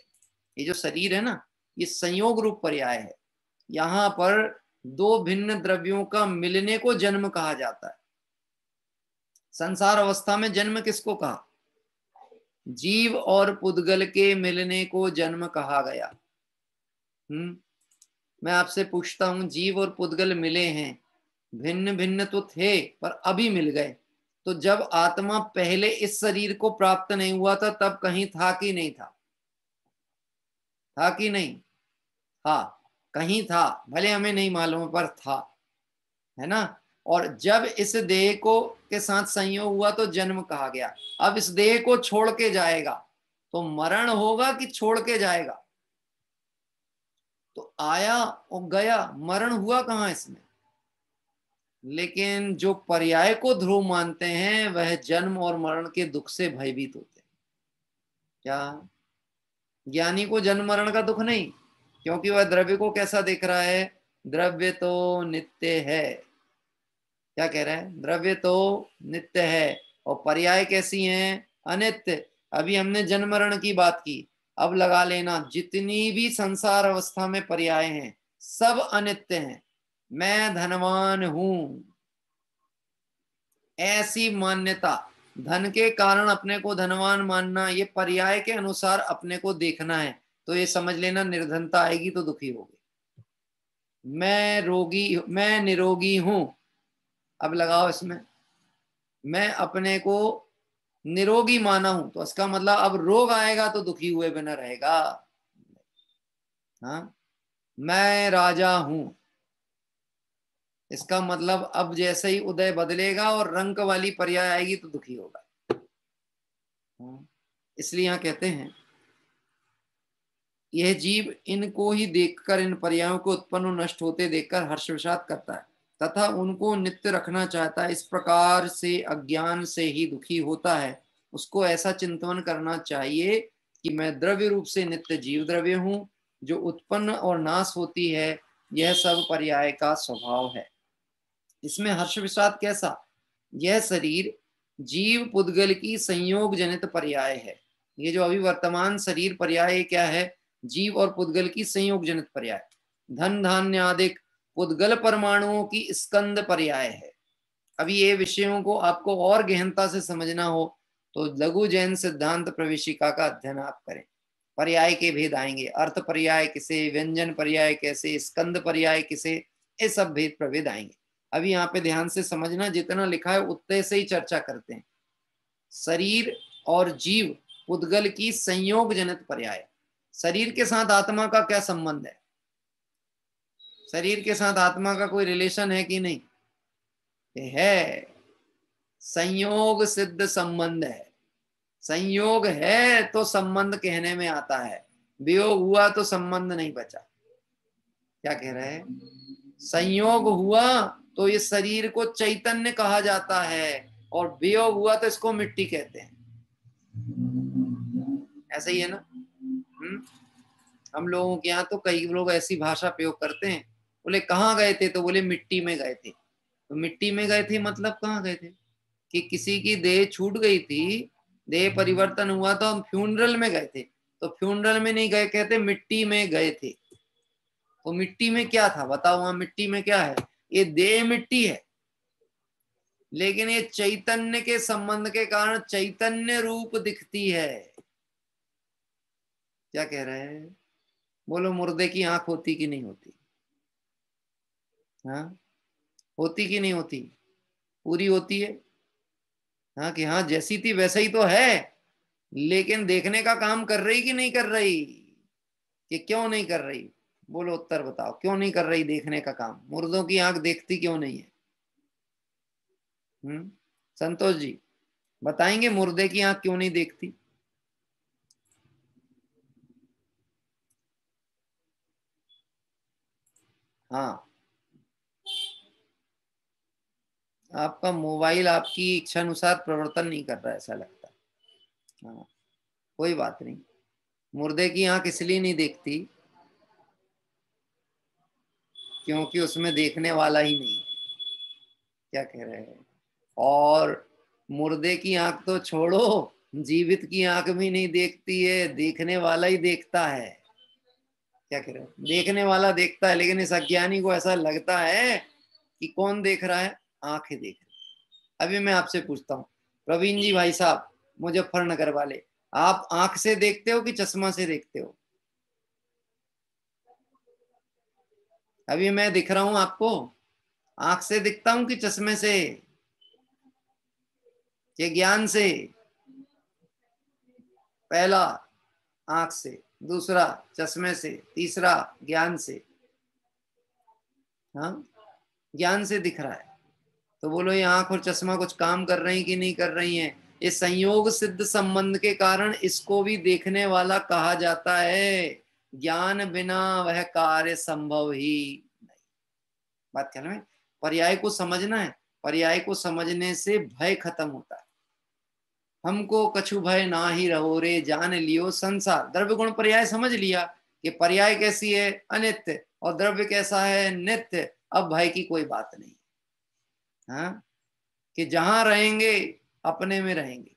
ये जो शरीर है ना, ये संयोग रूप पर्याय है। यहाँ पर दो भिन्न द्रव्यों का मिलने को जन्म कहा जाता है। संसार अवस्था में जन्म किसको कहा? जीव और पुद्गल के मिलने को जन्म कहा गया। मैं आपसे पूछता हूं, जीव और पुद्गल मिले हैं, भिन्न भिन्न तो थे पर अभी मिल गए, तो जब आत्मा पहले इस शरीर को प्राप्त नहीं हुआ था तब कहीं था कि नहीं था? था कि नहीं? हाँ, कहीं था, भले हमें नहीं मालूम पर था, है ना। और जब इस देह को के साथ संयोग हुआ तो जन्म कहा गया। अब इस देह को छोड़ के जाएगा तो मरण होगा कि छोड़ के जाएगा? तो आया और गया, मरण हुआ कहाँ इसमें? लेकिन जो पर्याय को ध्रुव मानते हैं वह जन्म और मरण के दुख से भयभीत होते हैं। क्या? ज्ञानी को जन्म मरण का दुख नहीं, क्योंकि वह द्रव्य को कैसा देख रहा है? द्रव्य तो नित्य है। क्या कह रहा है? द्रव्य तो नित्य है और पर्याय कैसी हैं? अनित्य। अभी हमने जन्म मरण की बात की, अब लगा लेना जितनी भी संसार अवस्था में पर्याय हैं सब अनित्य हैं। मैं धनवान हूं, ऐसी मान्यता, धन के कारण अपने को धनवान मानना, ये पर्याय के अनुसार अपने को देखना है, तो ये समझ लेना निर्धनता आएगी तो दुखी होगी। मैं निरोगी हूं, अब लगाओ इसमें, मैं अपने को निरोगी माना हूं तो इसका मतलब अब रोग आएगा तो दुखी हुए बिना रहेगा। हाँ, मैं राजा हूं, इसका मतलब अब जैसे ही उदय बदलेगा और रंग वाली पर्याय आएगी तो दुखी होगा। हाँ, इसलिए यहां कहते हैं यह जीव इनको ही देखकर, इन पर्यायों को उत्पन्न और नष्ट होते देखकर हर्ष विषाद करता है तथा उनको नित्य रखना चाहता है। इस प्रकार से अज्ञान से ही दुखी होता है। उसको ऐसा चिंतन करना चाहिए कि मैं द्रव्य रूप से नित्य जीव द्रव्य हूं, जो उत्पन्न और नाश होती है यह सब पर्याय का स्वभाव है। इसमें हर्ष विषाद कैसा? यह शरीर जीव पुद्गल की संयोग जनित पर्याय है। ये जो अभी वर्तमान शरीर पर्याय क्या है? जीव और पुद्गल की संयोग जनित पर्याय। धन धान्य आदि पुद्गल परमाणुओं की स्कंद पर्याय है। अभी ये विषयों को आपको और गहनता से समझना हो तो लघु जैन सिद्धांत प्रवेशिका का अध्ययन आप करें। पर्याय के भेद आएंगे, अर्थ पर्याय किसे, व्यंजन पर्याय कैसे, स्कंद पर्याय किसे, ये सब भेद प्रभेद आएंगे। अभी यहाँ पे ध्यान से समझना, जितना लिखा है उतने से ही चर्चा करते हैं। शरीर और जीव पुद्गल की संयोग जनित पर्याय। शरीर के साथ आत्मा का क्या संबंध है? शरीर के साथ आत्मा का कोई रिलेशन है कि नहीं? है, संयोग सिद्ध संबंध है। संयोग है तो संबंध कहने में आता है, वियोग हुआ तो संबंध नहीं बचा। क्या कह रहे हैं? संयोग हुआ तो इस शरीर को चैतन्य कहा जाता है, और वियोग हुआ तो इसको मिट्टी कहते हैं। ऐसा ही है ना? हम लोगों के यहाँ तो कई लोग ऐसी भाषा प्रयोग करते हैं, बोले कहाँ गए थे, तो बोले मिट्टी में गए थे। तो मिट्टी में गए थे मतलब कहाँ गए थे? कि किसी की देह छूट गई थी, देह परिवर्तन हुआ तो हम फ्यूनरल में गए थे। तो फ्यूनरल में नहीं गए, कहते मिट्टी में गए थे। तो मिट्टी में क्या था बताओ? वहां मिट्टी में क्या है? ये देह मिट्टी है, लेकिन ये चैतन्य के संबंध के कारण चैतन्य रूप दिखती है। क्या कह रहे हैं? बोलो, मुर्दे की आंख होती कि नहीं होती? हाँ, होती कि नहीं होती? पूरी होती है। हाँ, कि हाँ जैसी थी वैसा ही तो है, लेकिन देखने का काम कर रही कि नहीं कर रही? कि क्यों नहीं कर रही? बोलो, उत्तर बताओ, क्यों नहीं कर रही देखने का काम? मुर्दों की आंख देखती क्यों नहीं है? संतोष जी बताएंगे, मुर्दे की आंख क्यों नहीं देखती? हाँ, आपका मोबाइल आपकी इच्छा अनुसार प्रवर्तन नहीं कर रहा है, ऐसा लगता है। हाँ, कोई बात नहीं। मुर्दे की आंख इसलिए नहीं देखती क्योंकि उसमें देखने वाला ही नहीं है। क्या कह रहे हैं? और मुर्दे की आंख तो छोड़ो, जीवित की आंख भी नहीं देखती है, देखने वाला ही देखता है। क्या कह रहे हैं? देखने वाला देखता है, लेकिन इस अज्ञानी को ऐसा लगता है कि कौन देख रहा है? आंखें देख रही। अभी मैं आपसे पूछता हूँ, प्रवीण जी भाई साहब, मुजफ्फरनगर वाले, आप आंख से देखते हो कि चश्मा से देखते हो? अभी मैं दिख रहा हूं आपको, आंख से दिखता हूं कि चश्मे से? कि ज्ञान से? पहला आंख से, दूसरा चश्मे से, तीसरा ज्ञान से। हाँ, ज्ञान से दिख रहा है। तो बोलो, ये आंख और चश्मा कुछ काम कर रही कि नहीं कर रही हैं? इस संयोग सिद्ध संबंध के कारण इसको भी देखने वाला कहा जाता है। ज्ञान बिना वह कार्य संभव ही नहीं। बात कहना है, पर्याय को समझना है। पर्याय को समझने से भय खत्म होता है। हमको कछु भय ना ही रहो रे, जान लियो संसार। द्रव्य गुण पर्याय समझ लिया कि पर्याय कैसी है? अनित्य, और द्रव्य कैसा है? नित्य। अब भय की कोई बात नहीं। हाँ, कि जहां रहेंगे अपने में रहेंगे।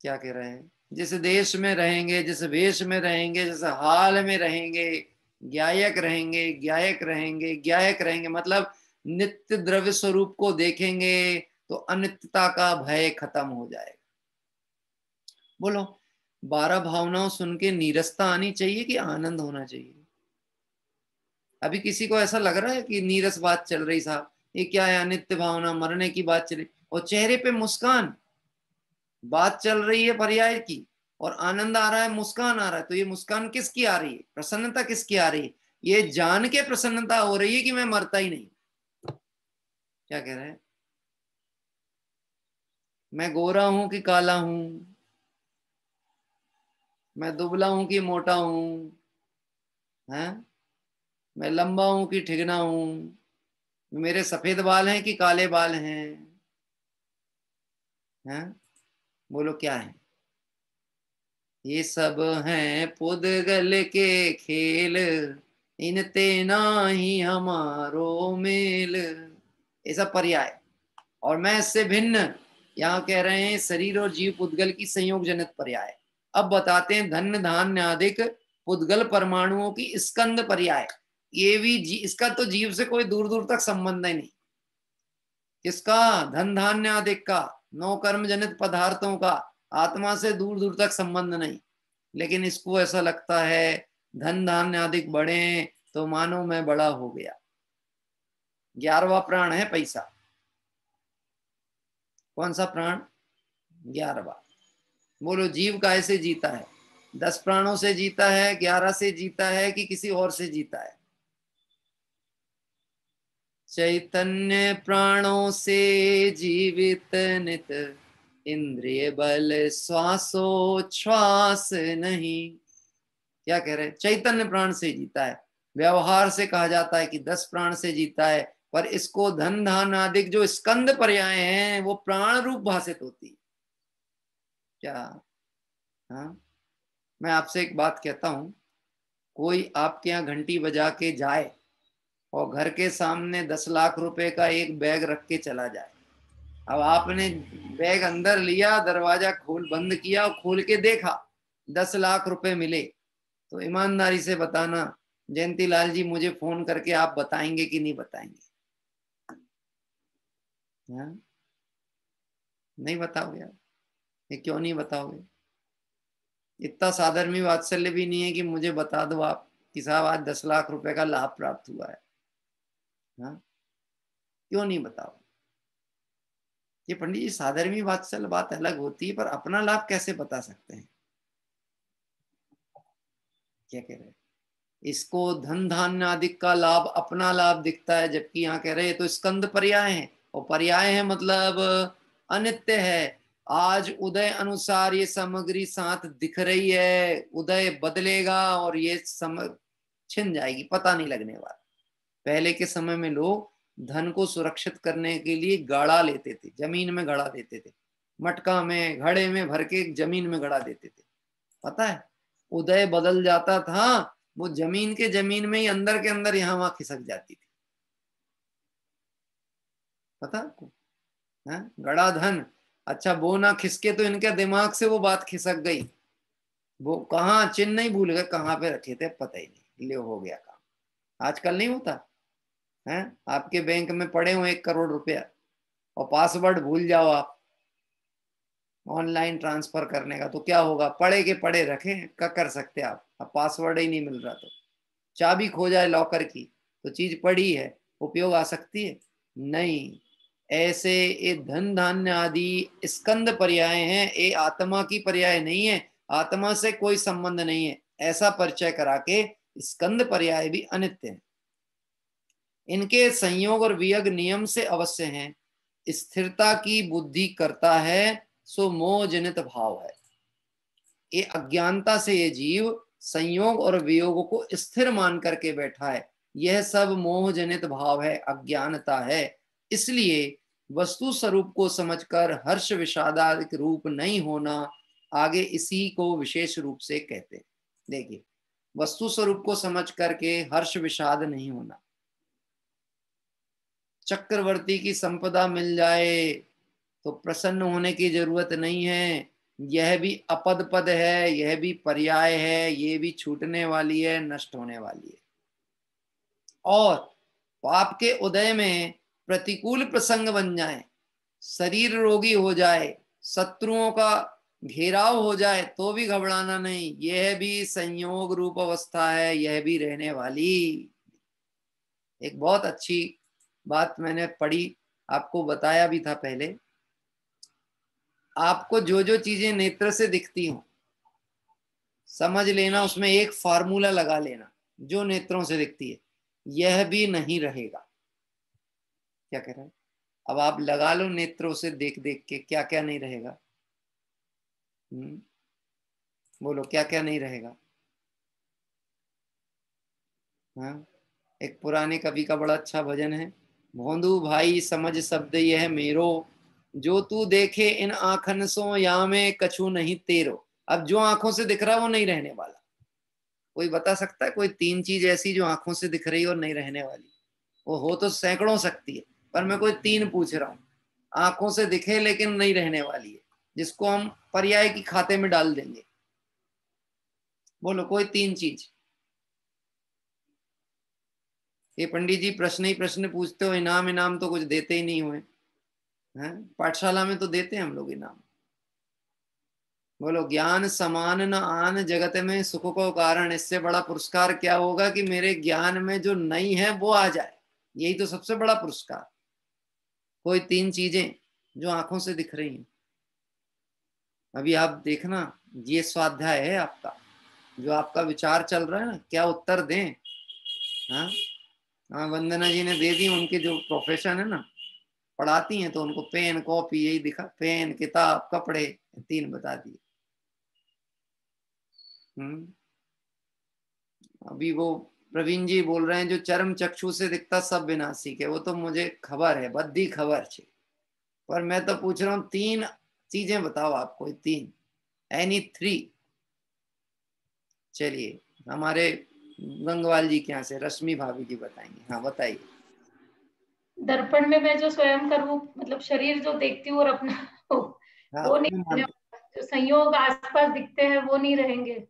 क्या कह रहे हैं? जिस देश में रहेंगे, जिस वेश में रहेंगे, जिस हाल में रहेंगे, ज्ञायक रहेंगे, ज्ञायक रहेंगे, ज्ञायक रहेंगे, मतलब नित्य द्रव्य स्वरूप को देखेंगे तो अनित्यता का भय खत्म हो जाएगा। बोलो, 12 भावनाओं सुन के नीरसता आनी चाहिए कि आनंद होना चाहिए? अभी किसी को ऐसा लग रहा है कि नीरस बात चल रही, साहब ये क्या है? अनित्य भावना, मरने की बात चल रही, और चेहरे पे मुस्कान, बात चल रही है पर्याय की, और आनंद आ रहा है, मुस्कान आ रहा है। तो ये मुस्कान किसकी आ रही है? प्रसन्नता किसकी आ रही है? ये जान के प्रसन्नता हो रही है कि मैं मरता ही नहीं। क्या कह रहे हैं? मैं गोरा हूं कि काला हूं, मैं दुबला हूं कि मोटा हूं, हैं? मैं लंबा हूं कि ठिगना हूं, मेरे सफेद बाल हैं कि काले बाल हैं? बोलो क्या है? ये सब हैं पुद्गल के खेल, इन तेना ही हमारो मेल। ऐसा पर्याय। और मैं इससे भिन्न, यहाँ कह रहे हैं शरीर और जीव पुद्गल की संयोग जनित पर्याय। अब बताते हैं धन्य धान्य आदिक पुद्गल परमाणुओं की स्कंद पर्याय। ये भी इसका तो जीव से कोई दूर दूर तक संबंध ही नहीं। किसका? धन धान्य आदिक का, 9 कर्म जनित पदार्थों का आत्मा से दूर दूर तक संबंध नहीं। लेकिन इसको ऐसा लगता है धन धान्य अधिक बढ़े तो मानो मैं बड़ा हो गया। 11वां प्राण है पैसा। कौन सा प्राण? 11वां। बोलो जीव कैसे जीता है? 10 प्राणों से जीता है, 11 से जीता है कि किसी और से जीता है? चैतन्य प्राणों से जीवित नित, इंद्रिय बल श्वासोच्छ्वास नहीं। क्या कह रहे? चैतन्य प्राण से जीता है। व्यवहार से कहा जाता है कि 10 प्राण से जीता है, पर इसको धन धान आदि जो स्कंद पर्याय हैं वो प्राण रूप भाषित होती है। क्या? हाँ, मैं आपसे एक बात कहता हूं, कोई आपके यहाँ घंटी बजा के जाए और घर के सामने 10 लाख रुपए का एक बैग रख के चला जाए। अब आपने बैग अंदर लिया, दरवाजा बंद किया और खोल के देखा 10 लाख रुपए मिले, तो ईमानदारी से बताना जयंती लाल जी, मुझे फोन करके आप बताएंगे कि नहीं बताएंगे? हाँ? नहीं बताओगे यार। ये क्यों नहीं बताओगे? इतना साधर्मी वात्सल्य भी नहीं है कि मुझे बता दो आप कि साहब आज 10 लाख रुपए का लाभ प्राप्त हुआ है। हाँ? क्यों नहीं बताओ? ये पंडित जी साधर्मी वात्सल्य बात अलग होती है, पर अपना लाभ कैसे बता सकते हैं? क्या कह रहे हैं? इसको धन धान्य आदि का लाभ, अपना लाभ दिखता है, जबकि यहाँ कह रहे हैं तो स्कंद पर्याय है, और पर्याय है मतलब अनित्य है। आज उदय अनुसार ये सामग्री साथ दिख रही है, उदय बदलेगा और ये छिन जाएगी, पता नहीं लगने वाला। पहले के समय में लोग धन को सुरक्षित करने के लिए गाड़ा लेते थे, जमीन में गड़ा देते थे, मटका में घड़े में भर के जमीन में गड़ा देते थे। पता है, उदय बदल जाता था, वो जमीन में ही अंदर के अंदर यहां वहां खिसक जाती थी। पता आपको? गड़ा धन। अच्छा, वो ना खिसके तो इनके दिमाग से वो बात खिसक गई, वो कहाँ चिन्ह नहीं भूल गए, कहाँ पे रखे थे पता ही नहीं, ले हो गया काम। आजकल नहीं होता है? आपके बैंक में पड़े हो 1 करोड़ रुपया और पासवर्ड भूल जाओ आप ऑनलाइन ट्रांसफर करने का, तो क्या होगा? पड़े के पड़े रखे, क्या कर सकते आप? अब पासवर्ड ही नहीं मिल रहा, तो चाबी खो जाए लॉकर की तो चीज पड़ी है, उपयोग आ सकती है? नहीं। ऐसे ये धन धान्य आदि स्कंद पर्याय हैं, ये आत्मा की पर्याय नहीं है, आत्मा से कोई संबंध नहीं है, ऐसा परिचय करा के स्कंद पर्याय भी अनित्य है। इनके संयोग और वियोग नियम से अवश्य हैं। स्थिरता की बुद्धि करता है सो मोह जनित भाव है। ये अज्ञानता से ये जीव संयोग और वियोग को स्थिर मान करके बैठा है, यह सब मोह जनित भाव है, अज्ञानता है। इसलिए वस्तु स्वरूप को समझकर हर्ष विषादादिक रूप नहीं होना, आगे इसी को विशेष रूप से कहते हैं। देखिए, वस्तु स्वरूप को समझ करके हर्ष विषाद नहीं होना। चक्रवर्ती की संपदा मिल जाए तो प्रसन्न होने की जरूरत नहीं है, यह भी अपद पद है, यह भी पर्याय है, ये भी छूटने वाली है, नष्ट होने वाली है। और पाप के उदय में प्रतिकूल प्रसंग बन जाए, शरीर रोगी हो जाए, शत्रुओं का घेराव हो जाए, तो भी घबराना नहीं, यह भी संयोग रूप अवस्था है, यह भी रहने वाली। एक बहुत अच्छी बात मैंने पढ़ी, आपको बताया भी था पहले। आपको जो जो चीजें नेत्र से दिखती हो समझ लेना, उसमें एक फार्मूला लगा लेना, जो नेत्रों से दिखती है यह भी नहीं रहेगा। क्या कह रहा है? अब आप लगा लो नेत्रों से देख देख के, क्या क्या नहीं रहेगा? बोलो क्या क्या नहीं रहेगा? हाँ, एक पुराने कवि का बड़ा अच्छा भजन है, भोंदू भाई समझ शब्द यह मेरो, जो तू देखे इन आंखन सो या में कछु नहीं तेरो। अब जो आंखों से दिख रहा है वो नहीं रहने वाला। कोई बता सकता है कोई 3 चीज ऐसी जो आंखों से दिख रही और नहीं रहने वाली? वो हो तो सैकड़ों सकती है, पर मैं कोई 3 पूछ रहा हूं, आंखों से दिखे लेकिन नहीं रहने वाली है, जिसको हम पर्याय की खाते में डाल देंगे। बोलो कोई 3 चीज। ये पंडित जी प्रश्न ही प्रश्न पूछते हो, इनाम इनाम तो कुछ देते ही नहीं हुए हैं। पाठशाला में तो देते हैं हम लोग इनाम। बोलो, ज्ञान समान न आन जगत में सुख को कारण। इससे बड़ा पुरस्कार क्या होगा कि मेरे ज्ञान में जो नहीं है वो आ जाए। यही तो सबसे बड़ा पुरस्कार। कोई 3 चीजें जो आंखों से दिख रही हैं, अभी आप देखना, ये स्वाध्याय है आपका, जो आपका विचार चल रहा है ना, क्या उत्तर दें। हाँ हाँ, वंदना जी ने दे दी। उनके जो प्रोफेशन है ना, पढ़ाती हैं, तो उनको पेन कॉपी यही दिखा, पेन किताब कपड़े 3 बता दिए। अभी वो प्रवीण जी बोल रहे हैं जो चरम चक्षु से दिखता सब विनाशी के, वो तो मुझे खबर है, बद्दी खबर छे, पर मैं तो पूछ रहा हूँ 3 चीजें बताओ आप, कोई 3, एनी 3। चलिए, हमारे गंगवाल जी के यहाँ से रश्मि भाभी जी बताएंगे। हाँ बताइए। दर्पण में मैं जो स्वयं का रूप, मतलब शरीर जो देखती हूँ और अपना हाँ, वो नहीं रहने वाला। जो संयोग आसपास दिखते हैं वो नहीं रहेंगे,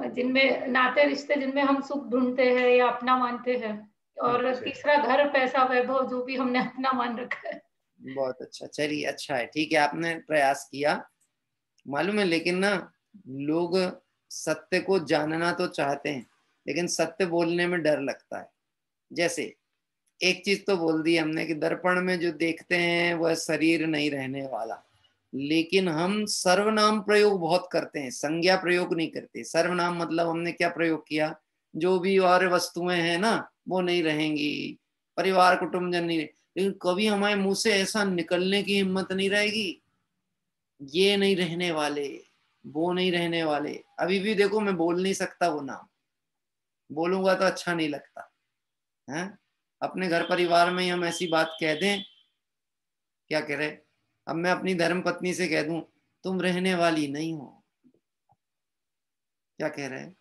जिनमें नाते रिश्ते, जिनमें हम सुख ढूंढते हैं या अपना मानते हैं। और तीसरा, घर पैसा वैभव जो भी हमने अपना मान रखा है। बहुत अच्छा, चलिए अच्छा है, ठीक है, आपने प्रयास किया, मालूम है। लेकिन ना, लोग सत्य को जानना तो चाहते हैं, लेकिन सत्य बोलने में डर लगता है। जैसे एक चीज तो बोल दी हमने कि दर्पण में जो देखते हैं वह शरीर नहीं रहने वाला, लेकिन हम सर्वनाम प्रयोग बहुत करते हैं, संज्ञा प्रयोग नहीं करते। सर्वनाम मतलब हमने क्या प्रयोग किया, जो भी और वस्तुएं हैं ना वो नहीं रहेंगी, परिवार कुटुंबजन नहीं, लेकिन कभी हमारे मुंह से ऐसा निकलने की हिम्मत नहीं रहेगी, ये नहीं रहने वाले, वो नहीं रहने वाले। अभी भी देखो, मैं बोल नहीं सकता वो नाम, बोलूंगा तो अच्छा नहीं लगता है। अपने घर परिवार में ही हम ऐसी बात कह दें, क्या कह रहे, अब मैं अपनी धर्म पत्नी से कह दूं तुम रहने वाली नहीं हो, क्या कह रहे हैं,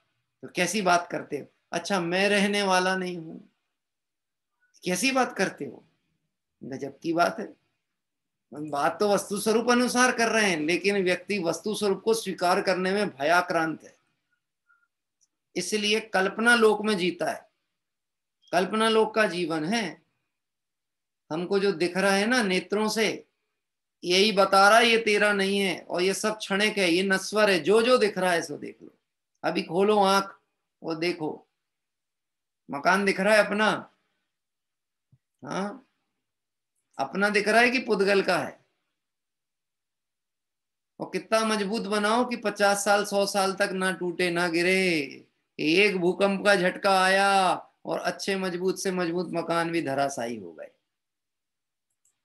तो कैसी बात करते हो। अच्छा, मैं रहने वाला नहीं हूं, कैसी बात करते हो, गजब की बात है। बात तो वस्तु स्वरूप अनुसार कर रहे हैं, लेकिन व्यक्ति वस्तु स्वरूप को स्वीकार करने में भयाक्रांत है, इसलिए कल्पना लोक में जीता है, कल्पना लोक का जीवन है। हमको जो दिख रहा है ना नेत्रों से, यही बता रहा है ये तेरा नहीं है, और ये सब क्षणिक है, ये नश्वर है, जो जो दिख रहा है सो देख लो। अभी खोलो आंख और देखो, मकान दिख रहा है अपना, हाँ अपना दिख रहा है कि पुद्गल का है। और कितना मजबूत बनाओ कि 50 साल 100 साल तक ना टूटे ना गिरे। एक भूकंप का झटका आया और अच्छे मजबूत से मजबूत मकान भी धराशायी हो गए।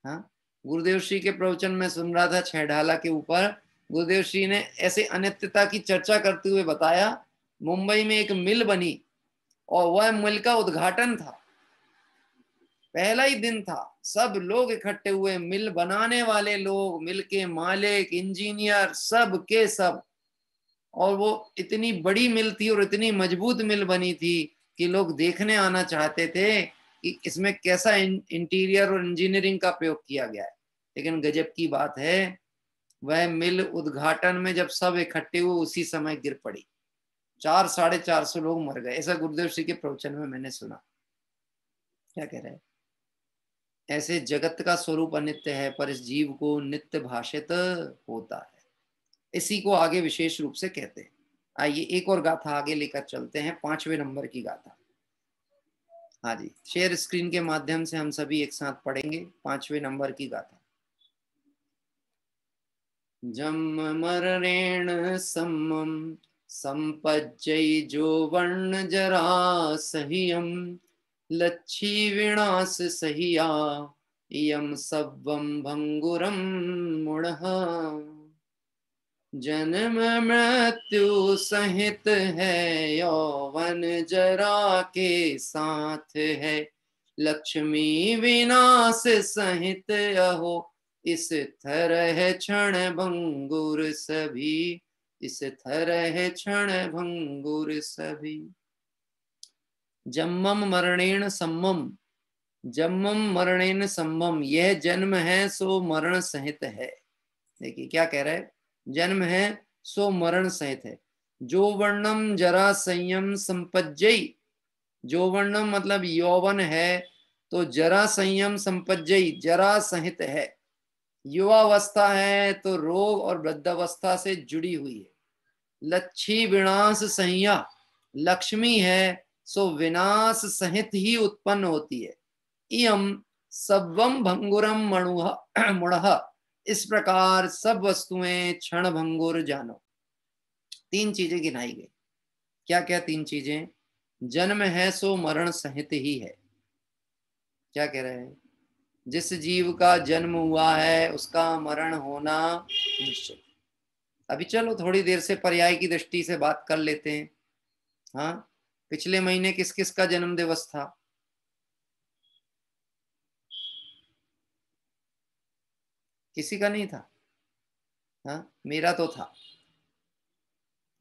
हाँ, गुरुदेव श्री के प्रवचन में सुन रहा था 6 ढाला के ऊपर, गुरुदेव श्री ने ऐसे अनित्यता की चर्चा करते हुए बताया, मुंबई में एक मिल बनी और वह मिल का उद्घाटन था, पहला ही दिन था, सब लोग इकट्ठे हुए, मिल बनाने वाले लोग, मिल के मालिक, इंजीनियर, सब के सब। और वो इतनी बड़ी मिल थी और इतनी मजबूत मिल बनी थी कि लोग देखने आना चाहते थे कि इसमें कैसा इंटीरियर और इंजीनियरिंग का प्रयोग किया गया है। लेकिन गजब की बात है, वह मिल उद्घाटन में जब सब इकट्ठे हुए उसी समय गिर पड़ी, 400-450 लोग मर गए, ऐसा गुरुदेव श्री के प्रवचन में मैंने सुना। क्या कह रहे हैं, ऐसे जगत का स्वरूप अनित्य है, पर इस जीव को नित्य भाषित होता है, इसी को आगे विशेष रूप से कहते हैं। आइए एक और गाथा आगे लेकर चलते हैं, 5वें नंबर की गाथा। हाँ जी, शेयर स्क्रीन के माध्यम से हम सभी एक साथ पढ़ेंगे 5वें नंबर की गाथा। जन्म मरणेन सम्मम संपज्जै जो वर्ण जरा सहियम लच्छी विनाश सहिया यम सब्वम भंगुरम मुणः। जन्म मृत्यु सहित है यौवन जरा के साथ है, लक्ष्मी विनाश सहित अहो इस तरह क्षण भंगुर सभी, इस तरह क्षण भंगुर सभी। जन्मम मरणेन सम्मम, जन्मम मरणेन सम्मम, यह जन्म है सो मरण सहित है। देखिए क्या कह रहा है, जन्म है सो मरण सहित है। जो वर्णम जरा संयम संपज्जई, जो वर्णम मतलब यौवन है, तो जरा संयम संपज्जई, जरा सहित है। युवावस्था है तो रोग और वृद्धावस्था से जुड़ी हुई है। लच्छी विनाश संज्ञा, लक्ष्मी है सो विनाश सहित ही उत्पन्न होती है। इयम सब्वम भंगुरम मुड़ह, इस प्रकार सब वस्तुएं क्षण भंगुर जानो। 3 चीजें गिनाई गई। क्या क्या 3 चीजें? जन्म है सो मरण सहित ही है। क्या कह रहे हैं? जिस जीव का जन्म हुआ है उसका मरण होना निश्चित। अभी चलो थोड़ी देर से पर्याय की दृष्टि से बात कर लेते हैं। हाँ, पिछले महीने किस किस का जन्म दिवस था? किसी का नहीं था? हाँ, मेरा तो था।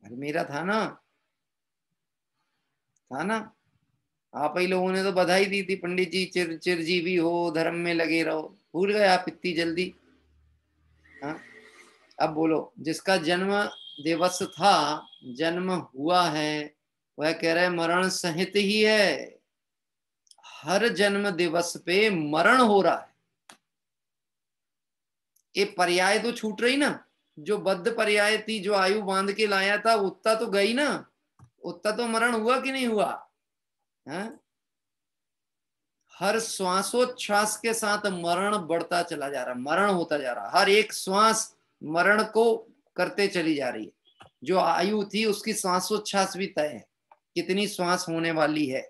अरे मेरा था ना, था ना। आप ही लोगों ने तो बधाई दी थी, पंडित जी चिरजीवी हो, धर्म में लगे रहो। भूल गए आप इतनी जल्दी? हाँ, अब बोलो, जिसका जन्म दिवस था, जन्म हुआ है, वह कह रहे मरण सहित ही है। हर जन्म दिवस पे मरण हो रहा है। ये पर्याय तो छूट रही ना। जो बद्ध पर्याय थी, जो आयु बांध के लाया था, उतना तो गई ना, उतना तो मरण हुआ कि नहीं हुआ? है? हर श्वासोच्छ्वास के साथ मरण बढ़ता चला जा रहा, मरण होता जा रहा। हर एक श्वास मरण को करते चली जा रही है। जो आयु थी उसकी श्वासोच्छ्वास भी तय है, कितनी श्वास होने वाली है,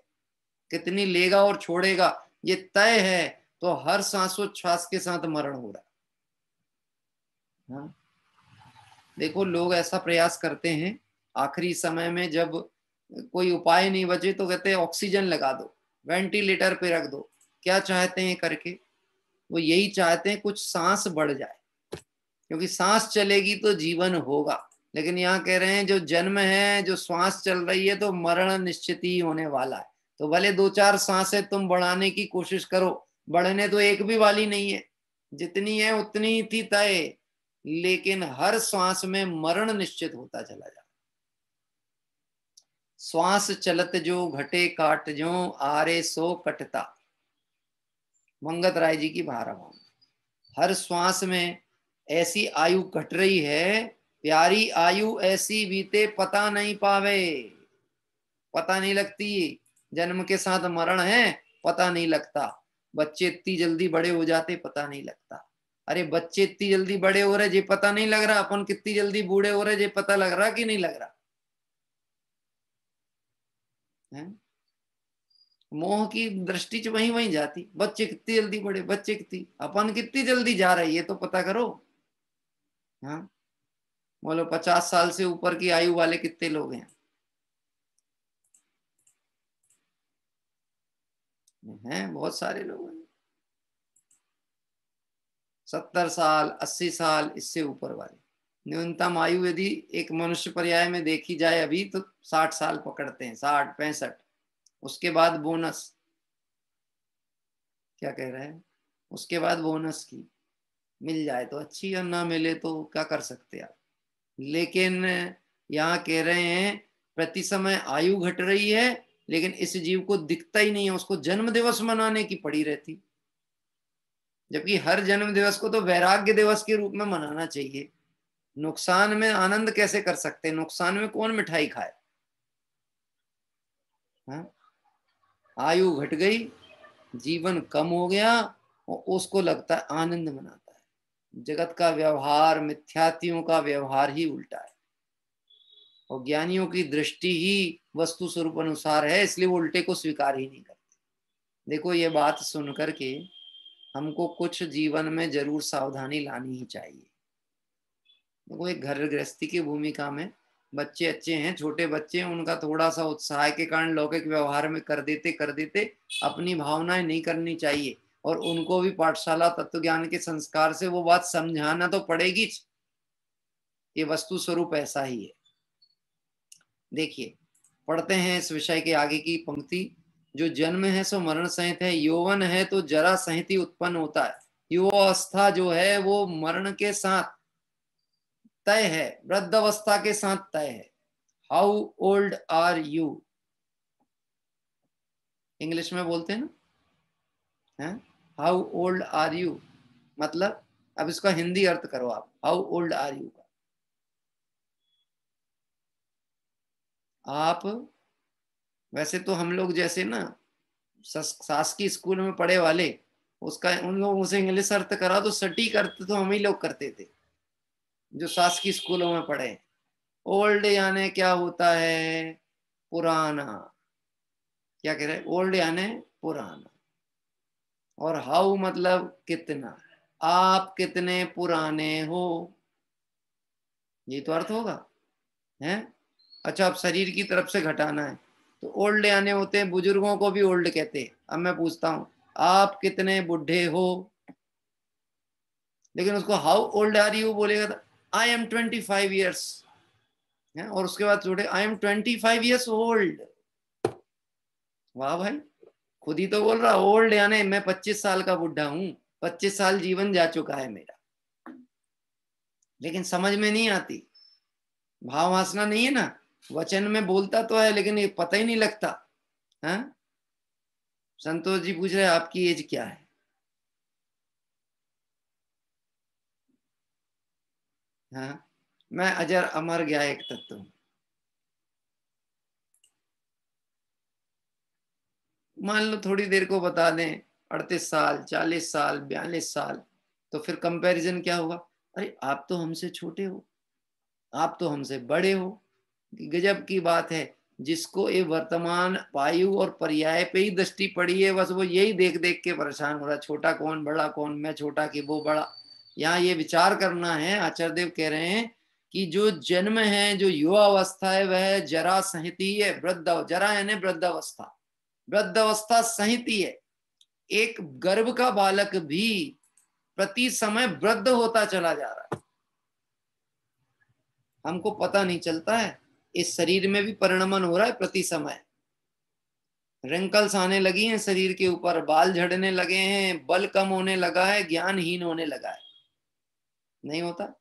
कितनी लेगा और छोड़ेगा, ये तय है। तो हर श्वासोच्छ्वास के साथ मरण हो रहा है। हाँ? देखो, लोग ऐसा प्रयास करते हैं आखिरी समय में, जब कोई उपाय नहीं बचे तो कहते हैं ऑक्सीजन लगा दो, वेंटिलेटर पे रख दो। क्या चाहते हैं करके? वो यही चाहते हैं कुछ सांस बढ़ जाए, क्योंकि सांस चलेगी तो जीवन होगा। लेकिन यहाँ कह रहे हैं जो जन्म है, जो श्वास चल रही है, तो मरण निश्चित ही होने वाला है। तो भले 2-4 सांसें तुम बढ़ाने की कोशिश करो, बढ़ने तो एक भी वाली नहीं है, जितनी है उतनी ही थी तय। लेकिन हर श्वास में मरण निश्चित होता चला जाए। श्वास चलत जो घटे काट जो, आरे सो कटता। मंगत राय जी की भारावान। हर श्वास में ऐसी आयु घट रही है, प्यारी आयु ऐसी बीते पता नहीं पावे। पता नहीं लगती, जन्म के साथ मरण है, पता नहीं लगता। बच्चे इतनी जल्दी बड़े हो जाते, पता नहीं लगता। अरे बच्चे इतनी जल्दी बड़े हो रहे, जे पता नहीं लग रहा। अपन कितनी जल्दी बूढ़े हो रहे, जे पता लग रहा कि नहीं लग रहा है? मोह की दृष्टि च वहीं वहीं जाती। बच्चे कितनी जल्दी बड़े, बच्चे कितनी, अपन कितनी जल्दी जा रहे, ये तो पता करो। हाँ, बोलो 50 साल से ऊपर की आयु वाले कितने लोग हैं? बहुत सारे लोग हैं। 70 साल, 80 साल, इससे ऊपर वाले। न्यूनतम आयु यदि एक मनुष्य पर्याय में देखी जाए अभी, तो 60 साल पकड़ते हैं, 60, 65। उसके बाद बोनस। क्या कह रहे हैं? उसके बाद बोनस की मिल जाए तो अच्छी, और ना मिले तो क्या कर सकते आप। लेकिन यहाँ कह रहे हैं प्रति समय आयु घट रही है, लेकिन इस जीव को दिखता ही नहीं है, उसको जन्म दिवस मनाने की पड़ी रहती। जबकि हर जन्म दिवस को तो वैराग्य दिवस के रूप में मनाना चाहिए। नुकसान में आनंद कैसे कर सकते हैं? नुकसान में कौन मिठाई खाए? हाँ? आयु घट गई, जीवन कम हो गया, और उसको लगता है आनंद मनाता है। जगत का व्यवहार, मिथ्यात्वियों का व्यवहार ही उल्टा है, और ज्ञानियों की दृष्टि ही वस्तु स्वरूप अनुसार है, इसलिए वो उल्टे को स्वीकार ही नहीं करते। देखो, ये बात सुन करके हमको कुछ जीवन में जरूर सावधानी लानी ही चाहिए। देखो, एक घर गृहस्थी की भूमिका में बच्चे अच्छे हैं, छोटे बच्चे हैं, उनका थोड़ा सा उत्साह के कारण लौकिक व्यवहार में कर देते अपनी भावनाएं नहीं करनी चाहिए, और उनको भी पाठशाला तत्व ज्ञान के संस्कार से वो बात समझाना तो पड़ेगी। ये वस्तु स्वरूप ऐसा ही है। देखिए, पढ़ते हैं इस विषय के आगे की पंक्ति। जो जन्म है सो मरण सहित है, यौवन है तो जरा सहित ही उत्पन्न होता है। युवावस्था जो है वो मरण के साथ तय है, वृद्धावस्था के साथ तय है। How old are you, English में बोलते हैं ना, हाउ ओल्ड आर यू, मतलब अब इसका हिंदी अर्थ करो आप, हाउ ओल्ड आर यू का। आप वैसे तो हम लोग जैसे ना शासकीय स्कूल में पढ़े वाले, उसका उन लोगों से इंग्लिश अर्थ करा तो सटीक अर्थ तो हम ही लोग करते थे जो शासकीय स्कूलों में पढ़े। ओल्ड यानी क्या होता है? पुराना। क्या कह रहे हैं? ओल्ड यानी पुराना। और हाउ मतलब कितना, आप कितने पुराने हो, ये तो अर्थ होगा हैं। अच्छा, अब शरीर की तरफ से घटाना है तो ओल्ड यानी होते हैं, बुजुर्गों को भी ओल्ड कहते हैं। अब मैं पूछता हूं आप कितने बुढ़े हो, लेकिन उसको हाउ ओल्ड आर यू बोलेगा तो आई एम 25 ईयर्स, और उसके बाद छोटे आई एम 25 ईयर्स ओल्ड। वाह भाई, खुद ही तो बोल रहा ओल्ड यानी मैं 25 साल का बुढ़ा हूं, 25 साल जीवन जा चुका है मेरा। लेकिन समझ में नहीं आती, भाव वासना नहीं है ना, वचन में बोलता तो है लेकिन ये पता ही नहीं लगता। हाँ, संतोष जी पूछ रहे आपकी एज क्या है? हाँ, मैं अजर अमर गया एक तत्व हूं। मान लो थोड़ी देर को बता दें 38 साल, 40 साल, 42 साल, तो फिर कंपैरिजन क्या होगा? अरे आप तो हमसे छोटे हो, आप तो हमसे बड़े हो। गजब की बात है, जिसको ये वर्तमान वायु और पर्याय पे ही दृष्टि पड़ी है, बस वो यही देख देख के परेशान हो रहा, छोटा कौन बड़ा कौन, मैं छोटा कि वो बड़ा। यहाँ ये विचार करना है, आचार्य देव कह रहे हैं कि जो जन्म है, जो युवा अवस्था है, वह जरा संहिती है। वृद्ध, जरा यानी वृद्धावस्था, वृद्धावस्था संहिती है। एक गर्भ का बालक भी प्रति समय वृद्ध होता चला जा रहा है, हमको पता नहीं चलता है। इस शरीर में भी परिणमन हो रहा है प्रति समय। रिंकल्स आने लगी हैं शरीर के ऊपर, बाल झड़ने लगे हैं, बल कम होने लगा है, ज्ञानहीन होने लगा है। नहीं होता,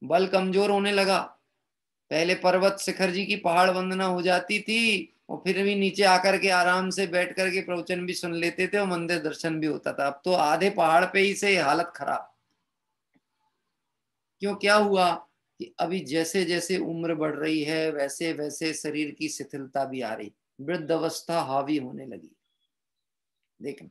बल कमजोर होने लगा। पहले पर्वत शिखर जी की पहाड़ वंदना हो जाती थी और फिर भी नीचे आकर के आराम से बैठ करके प्रवचन भी सुन लेते थे और मंदिर दर्शन भी होता था। अब तो आधे पहाड़ पे ही से हालत खराब। क्यों, क्या हुआ कि अभी जैसे जैसे उम्र बढ़ रही है वैसे वैसे शरीर की शिथिलता भी आ रही, वृद्ध अवस्था हावी होने लगी। देखना,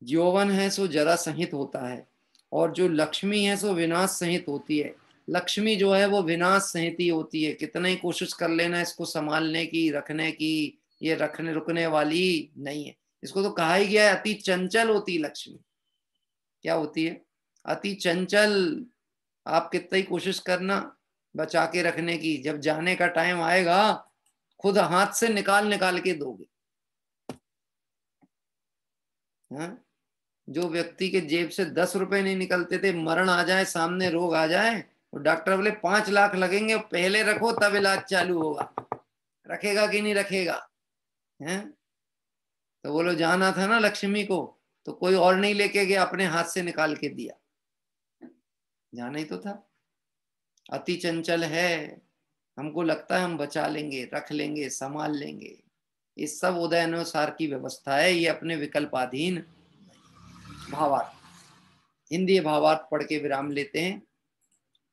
यौवन है सो जरा संहित होता है, और जो लक्ष्मी है सो विनाश संहित होती है। लक्ष्मी जो है वो विनाश संहित होती है। कितना ही कोशिश कर लेना इसको संभालने की, रखने की, ये रखने रुकने वाली नहीं है। इसको तो कहा ही गया है अति चंचल होती लक्ष्मी। क्या होती है? अति चंचल। आप कितना ही कोशिश करना बचा के रखने की, जब जाने का टाइम आएगा खुद हाथ से निकाल निकाल के दोगे। हाँ? जो व्यक्ति के जेब से 10 रुपए नहीं निकलते थे, मरण आ जाए सामने, रोग आ जाए, और डॉक्टर बोले 5 लाख लगेंगे, पहले रखो तब इलाज चालू होगा, रखेगा कि नहीं रखेगा? हैं? तो बोलो जाना था ना लक्ष्मी को, तो कोई और नहीं लेके गया, अपने हाथ से निकाल के दिया, जाना ही तो था। अति चंचल है, हमको लगता है हम बचा लेंगे, रख लेंगे, संभाल लेंगे। इस सब उदय अनुसार की व्यवस्था है, ये अपने विकल्पाधीन। भावार्थ, हिंदी भावार्थ पढ़ के विराम लेते हैं।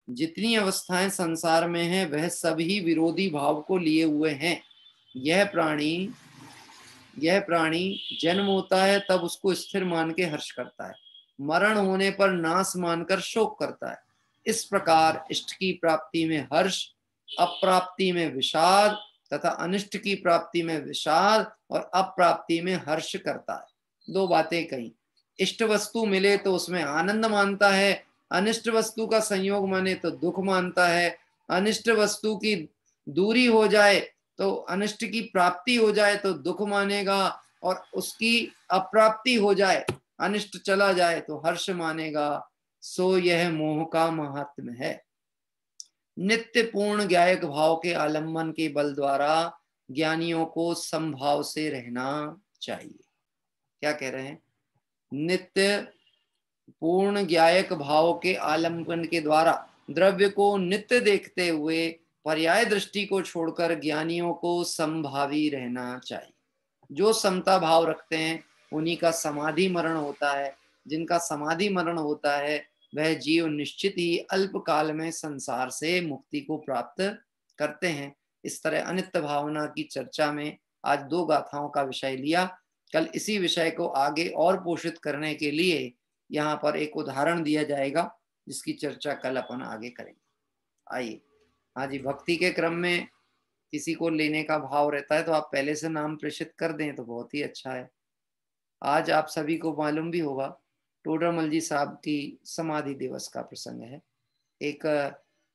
जितनी अवस्थाएं संसार में हैं वह सभी विरोधी भाव को लिए हुए हैं। यह प्राणी जन्म होता है तब उसको स्थिर मान के हर्ष करता है, मरण होने पर नाश मानकर शोक करता है। इस प्रकार इष्ट की प्राप्ति में हर्ष, अप्राप्ति में विषाद तथा अनिष्ट की प्राप्ति में विषाद और अप्राप्ति में हर्ष करता है। 2 बातें कही, इष्ट वस्तु मिले तो उसमें आनंद मानता है, अनिष्ट वस्तु का संयोग माने तो दुख मानता है। अनिष्ट वस्तु की दूरी हो जाए तो, अनिष्ट की प्राप्ति हो जाए तो दुख मानेगा, और उसकी अप्राप्ति हो जाए, अनिष्ट चला जाए तो हर्ष मानेगा। सो यह मोह का महात्म्य है। नित्य पूर्ण ज्ञायक भाव के आलम्बन के बल द्वारा ज्ञानियों को समभाव से रहना चाहिए। क्या कह रहे हैं? नित्य पूर्ण ज्ञायक भाव के आलम्बन के द्वारा द्रव्य को नित्य देखते हुए पर्याय दृष्टि को छोड़कर ज्ञानियों को समभावी रहना चाहिए। जो समता भाव रखते हैं उन्हीं का समाधि मरण होता है, जिनका समाधि मरण होता है वह जीव निश्चित ही अल्प काल में संसार से मुक्ति को प्राप्त करते हैं। इस तरह अनित्य भावना की चर्चा में आज 2 गाथाओं का विषय लिया। कल इसी विषय को आगे और पोषित करने के लिए यहाँ पर एक उदाहरण दिया जाएगा जिसकी चर्चा कल अपन आगे करेंगे। आइए। हाँ जी, भक्ति के क्रम में किसी को लेने का भाव रहता है तो आप पहले से नाम प्रेषित कर दें तो बहुत ही अच्छा है। आज आप सभी को मालूम भी होगा टोडरमल जी साहब की समाधि दिवस का प्रसंग है। एक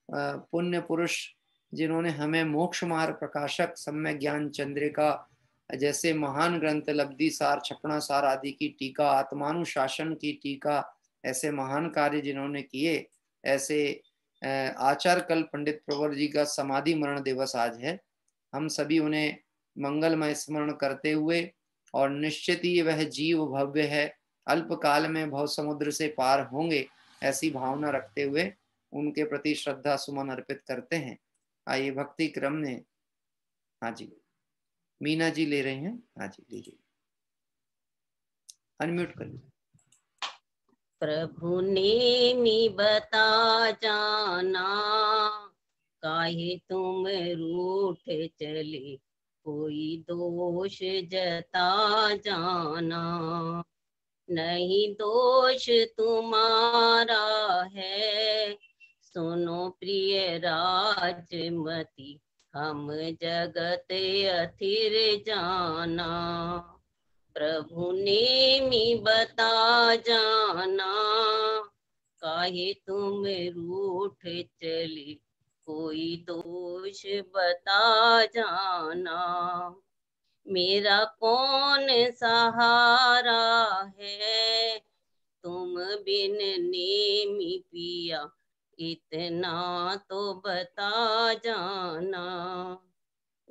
पुण्य पुरुष जिन्होंने हमें मोक्ष मार्ग प्रकाशक, सम्यक ज्ञान चंद्रिका जैसे महान ग्रंथ, लब्धि सार, छपना सार आदि की टीका, आत्मानुशासन की टीका, ऐसे महान कार्य जिन्होंने किए, ऐसे आचार्य कल पंडित प्रवर जी का समाधि मरण दिवस आज है। हम सभी उन्हें मंगलमय स्मरण करते हुए और निश्चित ही वह जीव भव्य है, अल्प काल में भव समुद्र से पार होंगे, ऐसी भावना रखते हुए उनके प्रति श्रद्धा सुमन अर्पित करते हैं। आइए भक्ति क्रम ने, हाँ जी मीना जी ले रहे हैं, हाँ जी लीजिए, अनम्यूट कर लीजिए। प्रभु ने मी बता जाना, काहे तुम रूठ चले, कोई दोष जता जाना, नहीं दोष तुम्हारा है, सुनो प्रिय राजमती, हम जगत अथिर जाना। प्रभु ने मी बता जाना, काहे तुम रूठ चले, कोई दोष बता जाना, मेरा कौन सहारा है, तुम बिन नेमी पिया, इतना तो बता जाना,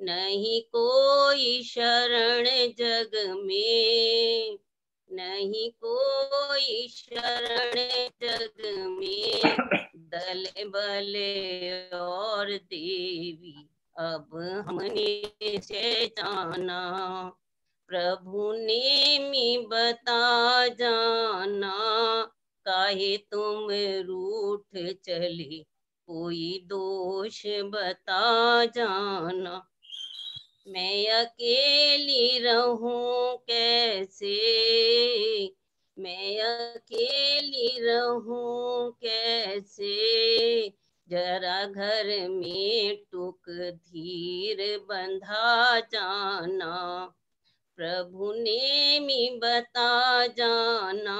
नहीं कोई शरण जग में, नहीं कोई शरण जग में, दल बले और देवी, अब हमने से जाना। प्रभु ने मी बता जाना, काहे तुम रूठ चले, कोई दोष बता जाना, मैं अकेली रहूं कैसे, मैं अकेली रहूं कैसे, जरा घर में टुक धीर बंधा जाना। प्रभु ने मी बता जाना,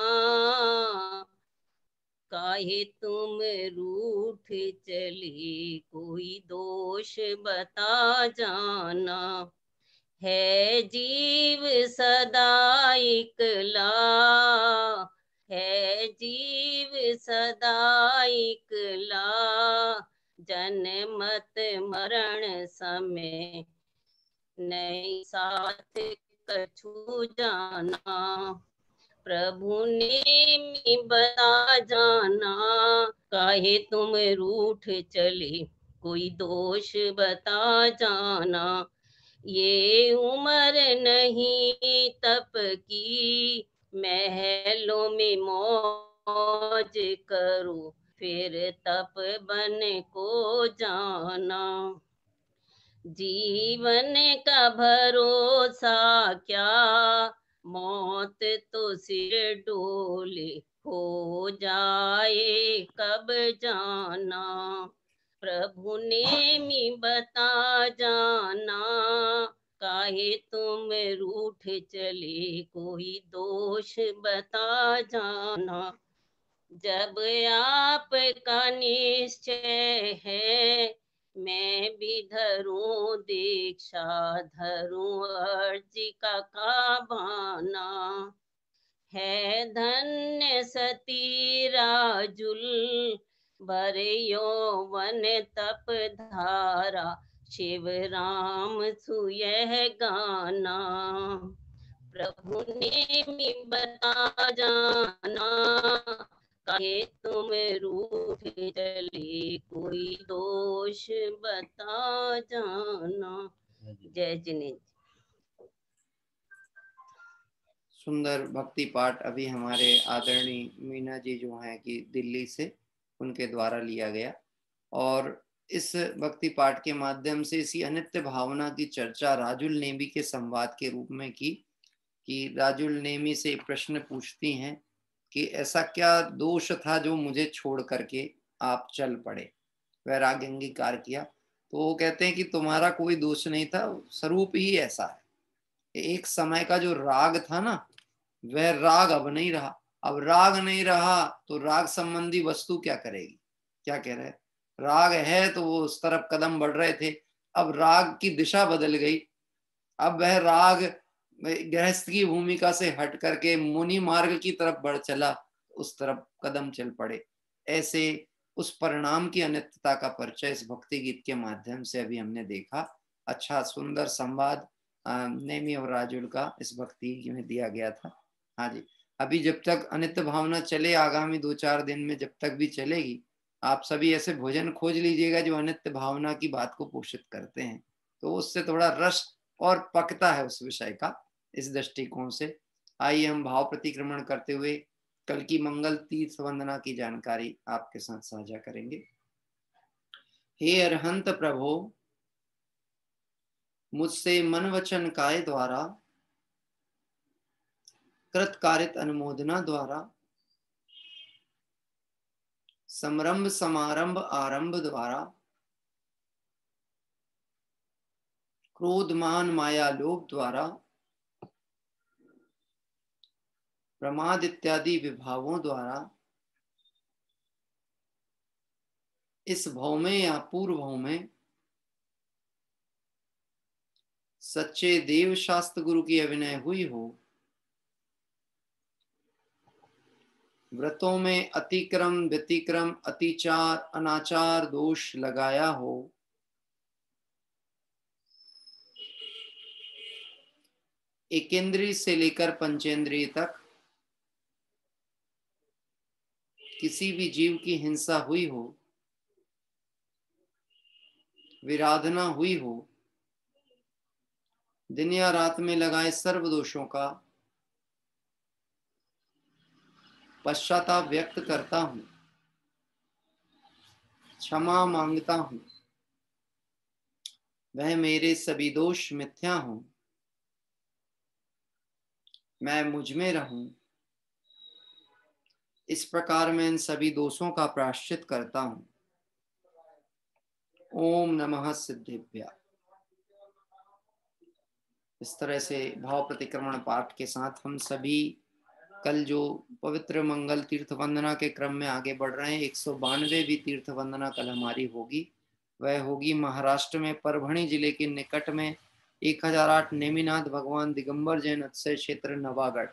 काहे तुम रूठ चले, कोई दोष बता जाना, है जीव सदा इकला, है जीव सदा इकला, जन्मत मरण समय नहीं साथ कछु जाना। प्रभु ने मी बता जाना, काहे तुम रूठ चले, कोई दोष बता जाना, ये उम्र नहीं तप की, महलों में मौज करो, फिर तप बन को जाना, जीवन का भरोसा क्या, मौत तो सिर डोले, हो जाए कब जाना। प्रभु ने मी बता जाना, काहे तुम रूठ चले, कोई दोष बता जाना, जब आपका निश्चय है, मैं भी धरूं दीक्षा, धरूं अर्जिका का बाना, है धन्य सती राजुल, भरे यौवन तप धारा, शिव राम सुयह गाना। प्रभु ने मी बता जाना, काहे तुम रूठ चले, कोई दोष बता जाना। जय जिनेन्द्र। सुंदर भक्ति पाठ अभी हमारे आदरणीय मीना जी जो हैं कि दिल्ली से, उनके द्वारा लिया गया। और इस भक्ति पाठ के माध्यम से इसी अनित्य भावना की चर्चा राजुल नेमी के संवाद के रूप में की, कि राजुल नेमी से प्रश्न पूछती हैं कि ऐसा क्या दोष था जो मुझे छोड़ करके आप चल पड़े, वैराग्य अंगीकार किया। तो वो कहते हैं कि तुम्हारा कोई दोष नहीं था, स्वरूप ही ऐसा है। एक समय का जो राग था ना, वह राग अब नहीं रहा। अब राग नहीं रहा तो राग संबंधी वस्तु क्या करेगी? क्या कह रहे हैं, राग है तो वो उस तरफ कदम बढ़ रहे थे, अब राग की दिशा बदल गई। अब वह राग गृहस्थ की भूमिका से हट करके मुनि मार्ग की तरफ बढ़ चला, उस तरफ कदम चल पड़े। ऐसे उस परिणाम की अनित्यता का परिचय इस भक्ति गीत के माध्यम से अभी हमने देखा। अच्छा सुंदर संवाद नेमी और राजुल का इस भक्ति में दिया गया था। हाँ जी, अभी जब तक अनित्य भावना चले, आगामी 2-4 दिन में जब तक भी चलेगी, आप सभी ऐसे भोजन खोज लीजिएगा जो अनित्य भावना की बात को पोषित करते हैं, तो उससे थोड़ा रस और पकता है उस विषय का। इस दृष्टिकोण से आइए हम भाव प्रतिक्रमण करते हुए कल की मंगल तीर्थ वंदना की जानकारी आपके साथ साझा करेंगे। हे अरहंत प्रभो, मुझसे मन वचन काय द्वारा कृत कारित अनुमोदना द्वारा समरंभ समारंभ आरंभ द्वारा क्रोध मान माया लोभ द्वारा प्रमाद इत्यादि विभावों द्वारा इस भव में या पूर्व भव में सच्चे देव शास्त्र गुरु की अभिनय हुई हो, व्रतों में अतिक्रम व्यतिक्रम अतिचार अनाचार दोष लगाया हो, एकेंद्रीय से लेकर पंचेंद्रीय तक किसी भी जीव की हिंसा हुई हो, विराधना हुई हो, दिन या रात में लगाए सर्व दोषों का पश्चाताप व्यक्त करता हूं, क्षमा मांगता हूं। वह मेरे सभी दोष मिथ्या हों, मैं मुझ में रहूं। इस प्रकार मैं इन सभी दोषों का प्रायश्चित करता हूं। ओम नमः सिद्धेभ्य। इस तरह से भाव प्रतिक्रमण पाठ के साथ हम सभी कल जो पवित्र मंगल तीर्थ वंदना के क्रम में आगे बढ़ रहे हैं, 192वीं तीर्थ वंदना कल हमारी होगी। वह होगी महाराष्ट्र में परभणी जिले के निकट में 1008 नेमिनाथ भगवान दिगंबर जैन अतिशय क्षेत्र नवागढ़।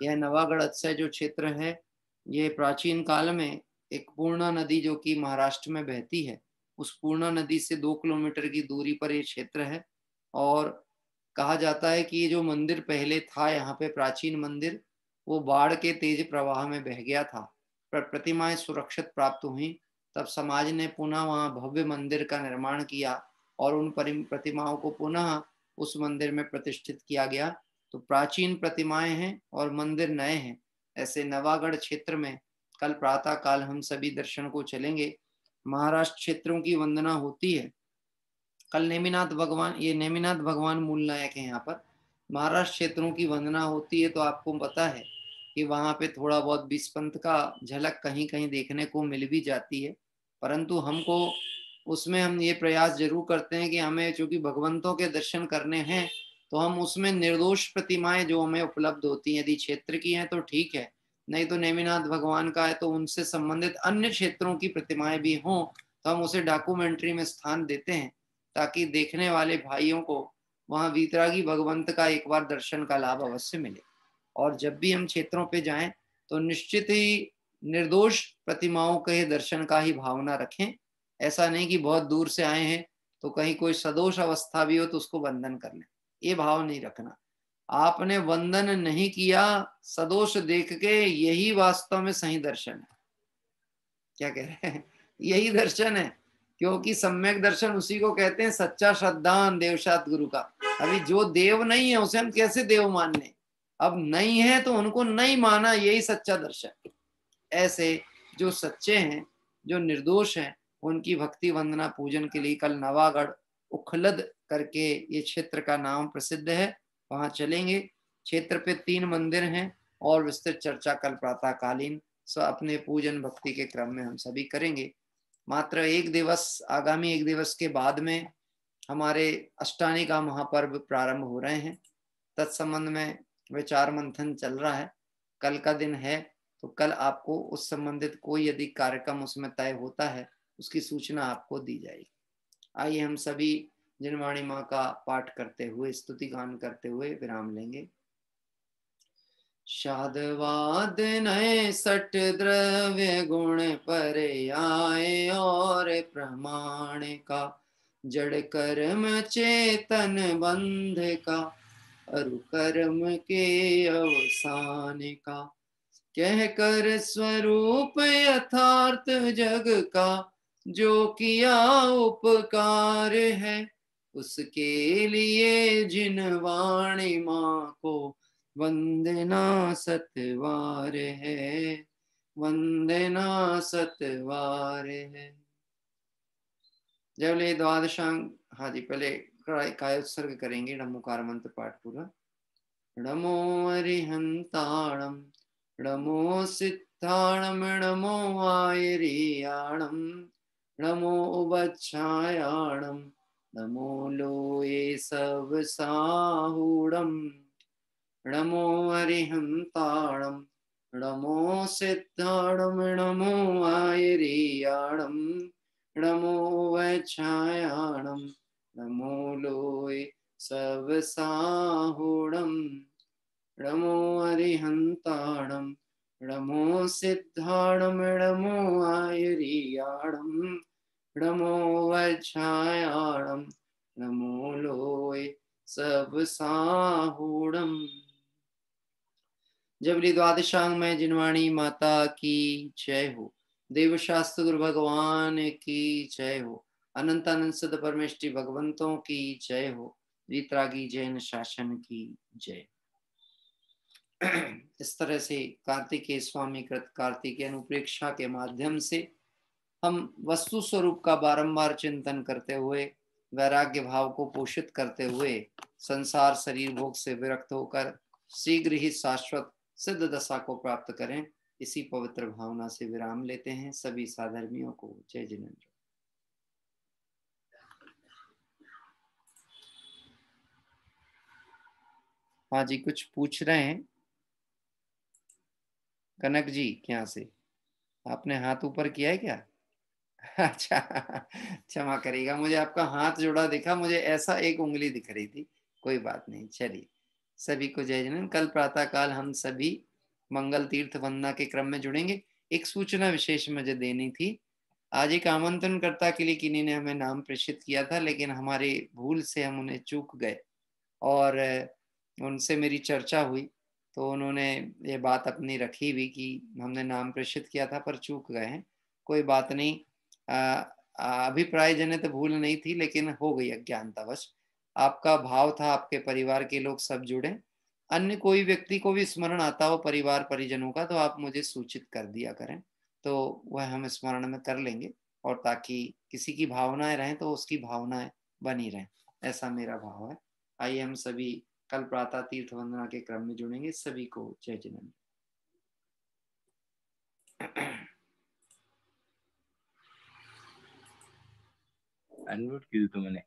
यह नवागढ़ अतिशय जो क्षेत्र है, ये प्राचीन काल में एक पूर्णा नदी जो कि महाराष्ट्र में बहती है, उस पूर्णा नदी से 2 किलोमीटर की दूरी पर ये क्षेत्र है। और कहा जाता है कि ये जो मंदिर पहले था यहाँ पे प्राचीन मंदिर, वो बाढ़ के तेज प्रवाह में बह गया था, पर प्रतिमाएं सुरक्षित प्राप्त हुई। तब समाज ने पुनः वहाँ भव्य मंदिर का निर्माण किया और उन प्रतिमाओं को पुनः उस मंदिर में प्रतिष्ठित किया गया। तो प्राचीन प्रतिमाएं हैं और मंदिर नए हैं। ऐसे नवागढ़ क्षेत्र में कल प्रातः काल हम सभी दर्शन को चलेंगे। महाराष्ट्र क्षेत्रों की वंदना होती है। कल नेमिनाथ भगवान, ये नेमिनाथ भगवान मूल नायक है यहाँ पर। महाराष्ट्र क्षेत्रों की वंदना होती है तो आपको पता है कि वहाँ पे थोड़ा बहुत बीसपंथ का झलक कहीं कहीं देखने को मिल भी जाती है, परंतु हमको उसमें हम ये प्रयास जरूर करते हैं कि हमें चूंकि भगवंतों के दर्शन करने हैं तो हम उसमें निर्दोष प्रतिमाएं जो हमें उपलब्ध होती हैं, यदि क्षेत्र की हैं तो ठीक है, नहीं तो नेमिनाथ भगवान का है तो उनसे संबंधित अन्य क्षेत्रों की प्रतिमाएं भी हों तो हम उसे डॉक्यूमेंट्री में स्थान देते हैं, ताकि देखने वाले भाइयों को वहाँ वीतरागी भगवंत का एक बार दर्शन का लाभ अवश्य मिले। और जब भी हम क्षेत्रों पे जाएं तो निश्चित ही निर्दोष प्रतिमाओं के दर्शन का ही भावना रखें। ऐसा नहीं कि बहुत दूर से आए हैं तो कहीं कोई सदोष अवस्था भी हो तो उसको वंदन कर लें, ये भाव नहीं रखना। आपने वंदन नहीं किया सदोष देख के, यही वास्तव में सही दर्शन है। क्या कह रहे हैं? यही दर्शन है, क्योंकि सम्यक दर्शन उसी को कहते हैं सच्चा श्रद्धान देवशात गुरु का। अभी जो देव नहीं है उसे हम कैसे देव मान लें? अब नहीं है तो उनको नहीं माना, यही सच्चा दर्शन। ऐसे जो सच्चे हैं, जो निर्दोष हैं, उनकी भक्ति वंदना पूजन के लिए कल नवागढ़ उखलद करके ये क्षेत्र का नाम प्रसिद्ध है, वहां चलेंगे। क्षेत्र पे 3 मंदिर हैं और विस्तृत चर्चा कल प्रातः कालीन अपने पूजन भक्ति के क्रम में हम सभी करेंगे। मात्र एक दिवस, आगामी एक दिवस के बाद में हमारे अष्टानी का महापर्व प्रारंभ हो रहे हैं। तत्संबंध में विचार मंथन चल रहा है। कल का दिन है, तो कल आपको उस संबंधित कोई यदि कार्यक्रम उसमें तय होता है, उसकी सूचना आपको दी जाएगी। आइए हम सभी जिनवाणी माँ का पाठ करते हुए, स्तुति गान करते हुए विराम लेंगे। शादवाद नए सठ द्रव्य गुण पर आए और प्रमाण का, जड़ कर्म चेतन बंध का, अरु कर्म के अवसान का, कह कर स्वरूप यथार्थ जग का, जो किया उपकार है, उसके लिए जिन वाणी माँ को वंदना सतवार है, वंदना सतवार है। जब ले द्वादशांग, हाँ जी, पहले कायोत्सर्ग करेंगे, नमोकार मंत्र पाठ पूरा। नमो अरिहंताणम, नमो सिद्धाणम, नमो आयरियाणम, नमो उबच्छायाणम, नमो लोये सब साहूणम, नमो अरिहंताणम, नमो सिद्धाणम, नमो आयरियाणम, नमो वैच्छायाणम, नमो लोय सब साहूणम, नमो अरिहंताणम, नमो सिद्धाणम, नमो आयरियाणम, नमो वैच्छायाणम, नमो लोय सब साहूणम। जबली द्वादशांग में जिनवाणी माता की जय हो। देवशास्त्र गुरु भगवान की जय हो। अनंत अनंत सद परमेष्टि भगवंतों की जय हो। वीतरागी जैन शासन की जय। इस तरह से कार्तिकेय स्वामी कृत कार्तिकेय अनुप्रेक्षा के माध्यम से हम वस्तु स्वरूप का बारंबार चिंतन करते हुए, वैराग्य भाव को पोषित करते हुए, संसार शरीर भोग से विरक्त होकर शीघ्र ही शाश्वत सिद्ध दशा को प्राप्त करें, इसी पवित्र भावना से विराम लेते हैं। सभी साधर्मियों को जय जिनेंद्र। हाँ जी, कुछ पूछ रहे हैं कनक जी, क्या से आपने हाथ ऊपर किया है क्या? अच्छा, क्षमा करिएगा, मुझे आपका हाथ जोड़ा दिखा, मुझे ऐसा एक उंगली दिख रही थी। कोई बात नहीं, चलिए सभी को जय जिनेंद्र। कल प्रातः काल हम सभी मंगल तीर्थ वंदना के क्रम में जुड़ेंगे। एक सूचना विशेष मुझे देनी थी। आज एक आमंत्रणकर्ता के लिए किन्हीं ने हमें नाम प्रेषित किया था, लेकिन हमारे भूल से हम उन्हें चूक गए और उनसे मेरी चर्चा हुई, तो उन्होंने ये बात अपनी रखी भी कि हमने नाम प्रेषित किया था पर चूक गए हैं। कोई बात नहीं, अभिप्राय जनित भूल नहीं थी, लेकिन हो गई अज्ञानतावश। आपका भाव था आपके परिवार के लोग सब जुड़े। अन्य कोई व्यक्ति को भी स्मरण आता हो परिवार परिजनों का, तो आप मुझे सूचित कर दिया करें, तो वह हम स्मरण में कर लेंगे, और ताकि किसी की भावनाएं रहें तो उसकी भावनाएं बनी रहें, ऐसा मेरा भाव है। आइए हम सभी कल प्रातः तीर्थ वंदना के क्रम में जुड़ेंगे। सभी को जय जिनेंद्र। अनम्यूट की तो मैंने